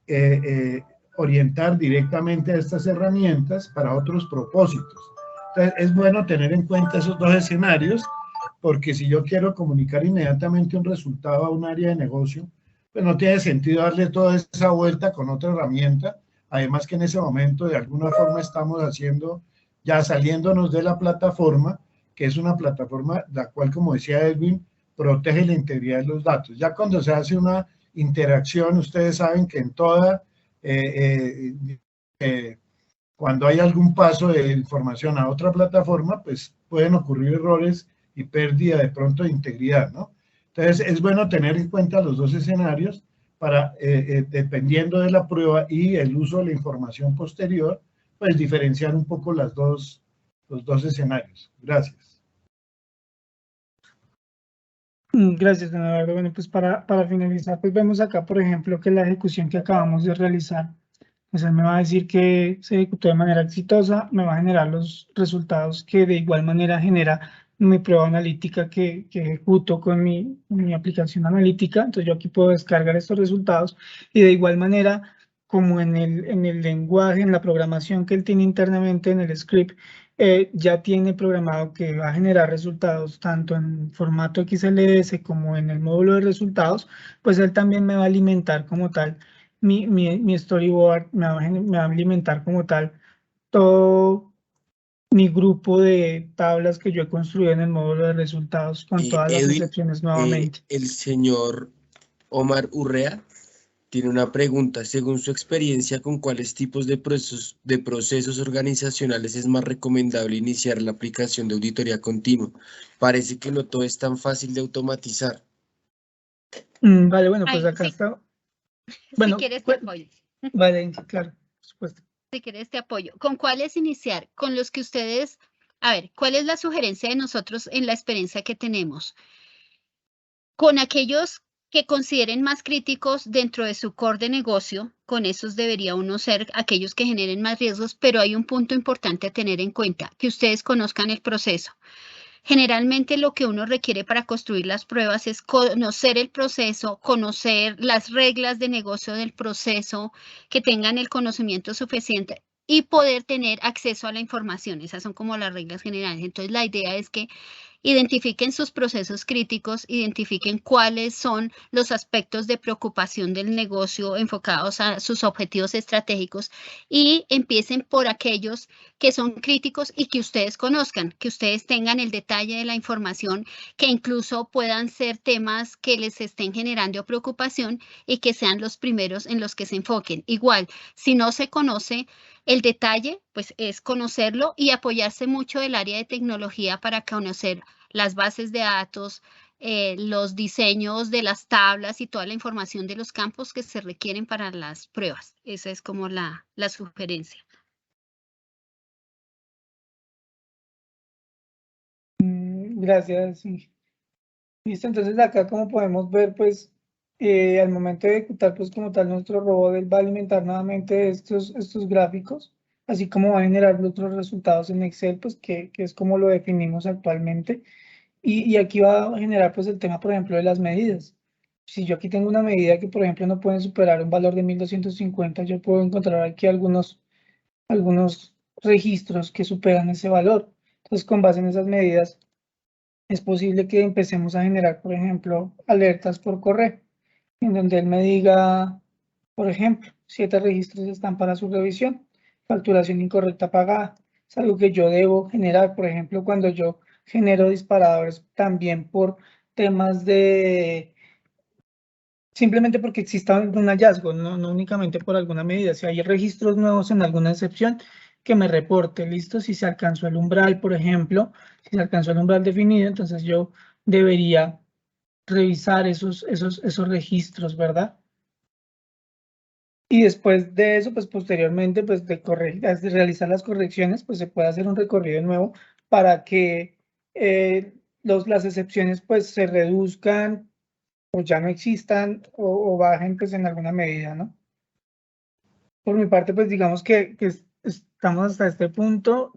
orientar directamente a estas herramientas para otros propósitos. Entonces, es bueno tener en cuenta esos dos escenarios, porque si yo quiero comunicar inmediatamente un resultado a un área de negocio, pues no tiene sentido darle toda esa vuelta con otra herramienta, además que en ese momento de alguna forma estamos haciendo, ya saliéndonos de la plataforma, que es una plataforma la cual, como decía Edwin, protege la integridad de los datos. Ya cuando se hace una interacción, ustedes saben que en toda, cuando hay algún paso de información a otra plataforma, pues pueden ocurrir errores y pérdida de pronto de integridad, ¿no? Entonces, es bueno tener en cuenta los dos escenarios para, dependiendo de la prueba y el uso de la información posterior, pues diferenciar un poco los dos escenarios. Gracias. Gracias, don Eduardo. Bueno, pues para finalizar, pues vemos acá, por ejemplo, que la ejecución que acabamos de realizar, pues él me va a decir que se ejecutó de manera exitosa, me va a generar los resultados que de igual manera genera mi prueba analítica que ejecuto con mi aplicación analítica. Entonces yo aquí puedo descargar estos resultados y de igual manera, como en el lenguaje, en la programación que él tiene internamente en el script, ya tiene programado que va a generar resultados tanto en formato XLS como en el módulo de resultados, pues él también me va a alimentar como tal mi storyboard, me va a alimentar como tal todo mi grupo de tablas que yo he construido en el módulo de resultados con todas las Edwin, excepciones nuevamente. el señor Omar Urrea tiene una pregunta. Según su experiencia, ¿con cuáles tipos de procesos organizacionales es más recomendable iniciar la aplicación de auditoría continua? Parece que no todo es tan fácil de automatizar. Vale, bueno, pues Ay, acá sí. está. Bueno, Si quieres te apoyo. vale, claro, por supuesto. Si quieres te apoyo. ¿Con cuáles iniciar? Con los que ustedes, a ver, ¿cuál es la sugerencia de nosotros en la experiencia que tenemos? Con aquellos que consideren más críticos dentro de su core de negocio, con esos debería uno ser aquellos que generen más riesgos, pero hay un punto importante a tener en cuenta, que ustedes conozcan el proceso. Generalmente lo que uno requiere para construir las pruebas es conocer el proceso, conocer las reglas de negocio del proceso, que tengan el conocimiento suficiente y poder tener acceso a la información. Esas son como las reglas generales. Entonces, la idea es que identifiquen sus procesos críticos, identifiquen cuáles son los aspectos de preocupación del negocio enfocados a sus objetivos estratégicos y empiecen por aquellos que son críticos y que ustedes conozcan, que ustedes tengan el detalle de la información, que incluso puedan ser temas que les estén generando preocupación y que sean los primeros en los que se enfoquen. Igual, si no se conoce el detalle, pues es conocerlo y apoyarse mucho del área de tecnología para conocer las bases de datos, los diseños de las tablas y toda la información de los campos que se requieren para las pruebas. Esa es como la sugerencia. Gracias. Sí. Listo, entonces acá como podemos ver, pues al momento de ejecutar, pues como tal, nuestro robot él va a alimentar nuevamente estos gráficos, así como va a generar otros resultados en Excel, pues que es como lo definimos actualmente. Y aquí va a generar pues el tema, por ejemplo, de las medidas. Si yo aquí tengo una medida que, por ejemplo, no pueden superar un valor de 1250, yo puedo encontrar aquí algunos registros que superan ese valor. Entonces, con base en esas medidas, es posible que empecemos a generar, por ejemplo, alertas por correo, en donde él me diga, por ejemplo, 7 registros están para su revisión, facturación incorrecta pagada. Es algo que yo debo generar, por ejemplo, cuando yo genero disparadores también por temas de, simplemente porque exista un hallazgo, no únicamente por alguna medida. Si hay registros nuevos en alguna excepción, que me reporte, listo, si se alcanzó el umbral, por ejemplo, si se alcanzó el umbral definido, entonces yo debería revisar esos registros, ¿verdad? Y después de eso, pues posteriormente, pues de realizar las correcciones, pues se puede hacer un recorrido nuevo para que las excepciones pues se reduzcan o ya no existan o bajen pues en alguna medida, ¿no? Por mi parte, pues digamos que estamos hasta este punto.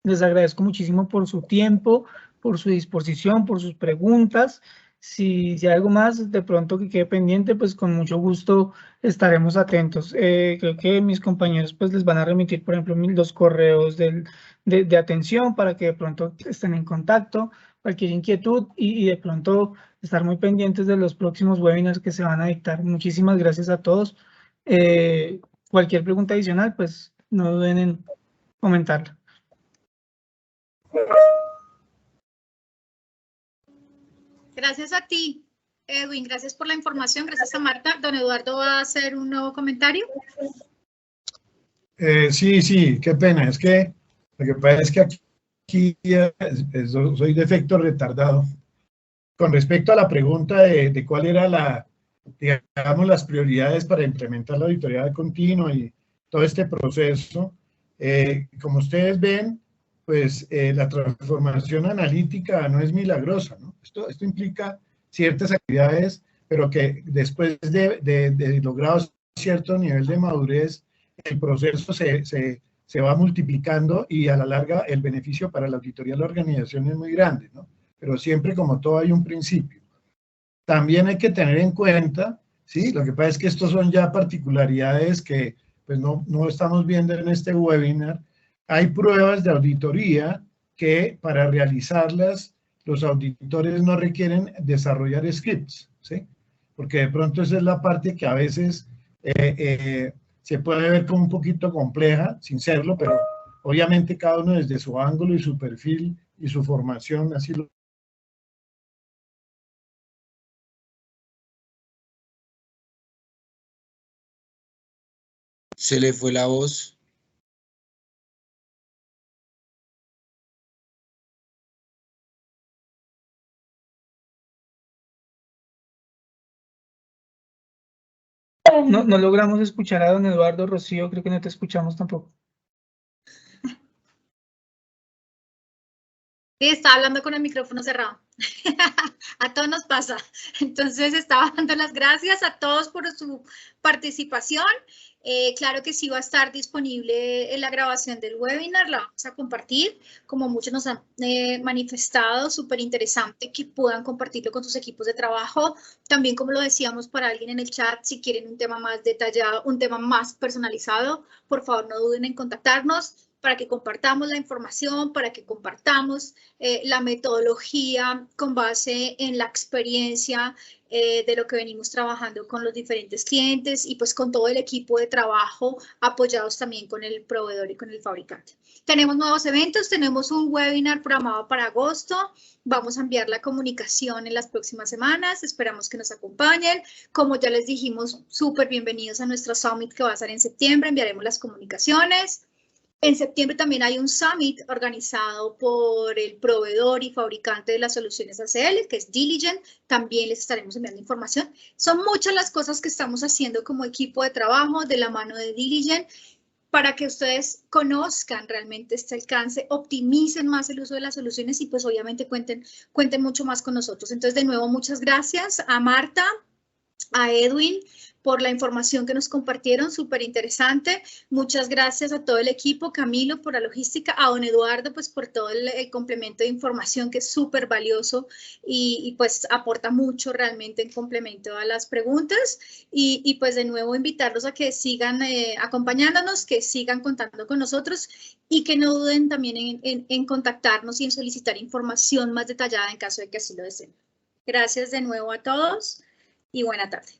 Les agradezco muchísimo por su tiempo, por su disposición, por sus preguntas. Si hay algo más de pronto que quede pendiente, pues con mucho gusto estaremos atentos. Creo que mis compañeros pues les van a remitir, por ejemplo, los correos de atención para que de pronto estén en contacto, cualquier inquietud y de pronto estar muy pendientes de los próximos webinars que se van a dictar. Muchísimas gracias a todos. Cualquier pregunta adicional, pues no duden en comentarla. Gracias a ti, Edwin. Gracias por la información. Gracias a Marta. Don Eduardo va a hacer un nuevo comentario. Sí, qué pena. Es que lo que pasa es que aquí soy de efecto retardado. Con respecto a la pregunta de cuál era digamos, las prioridades para implementar la auditoría continua y todo este proceso, como ustedes ven, pues la transformación analítica no es milagrosa, ¿no? Esto implica ciertas actividades, pero que después de logrado cierto nivel de madurez, el proceso se va multiplicando y a la larga el beneficio para la auditoría de la organización es muy grande, ¿no? Pero siempre, como todo, hay un principio. También hay que tener en cuenta, ¿sí? Lo que pasa es que estos son ya particularidades que pues no estamos viendo en este webinar. Hay pruebas de auditoría que para realizarlas los auditores no requieren desarrollar scripts, ¿sí? Porque de pronto esa es la parte que a veces se puede ver como un poquito compleja, sin serlo, pero obviamente cada uno desde su ángulo y su perfil y su formación así lo Se le fue la voz. No logramos escuchar a don Eduardo. Rocío, creo que no te escuchamos tampoco. Sí, estaba hablando con el micrófono cerrado. A todos nos pasa. Entonces, estaba dando las gracias a todos por su participación. Claro que sí va a estar disponible en la grabación del webinar, la vamos a compartir. Como muchos nos han manifestado, súper interesante que puedan compartirlo con sus equipos de trabajo. También, como lo decíamos para alguien en el chat, si quieren un tema más detallado, un tema más personalizado, por favor no duden en contactarnos para que compartamos la información, para que compartamos la metodología con base en la experiencia de lo que venimos trabajando con los diferentes clientes y pues con todo el equipo de trabajo apoyados también con el proveedor y con el fabricante. Tenemos nuevos eventos, tenemos un webinar programado para agosto, vamos a enviar la comunicación en las próximas semanas, esperamos que nos acompañen. Como ya les dijimos, súper bienvenidos a nuestra Summit que va a ser en septiembre, enviaremos las comunicaciones. En septiembre también hay un summit organizado por el proveedor y fabricante de las soluciones ACL, que es Diligent. También les estaremos enviando información. Son muchas las cosas que estamos haciendo como equipo de trabajo de la mano de Diligent para que ustedes conozcan realmente este alcance, optimicen más el uso de las soluciones y pues obviamente cuenten mucho más con nosotros. Entonces, de nuevo, muchas gracias a Marta, a Edwin, por la información que nos compartieron, súper interesante. Muchas gracias a todo el equipo, Camilo por la logística, a don Eduardo pues por todo el complemento de información que es súper valioso y pues aporta mucho realmente en complemento a las preguntas y pues de nuevo invitarlos a que sigan acompañándonos, que sigan contando con nosotros y que no duden también en contactarnos y en solicitar información más detallada en caso de que así lo deseen. Gracias de nuevo a todos y buena tarde.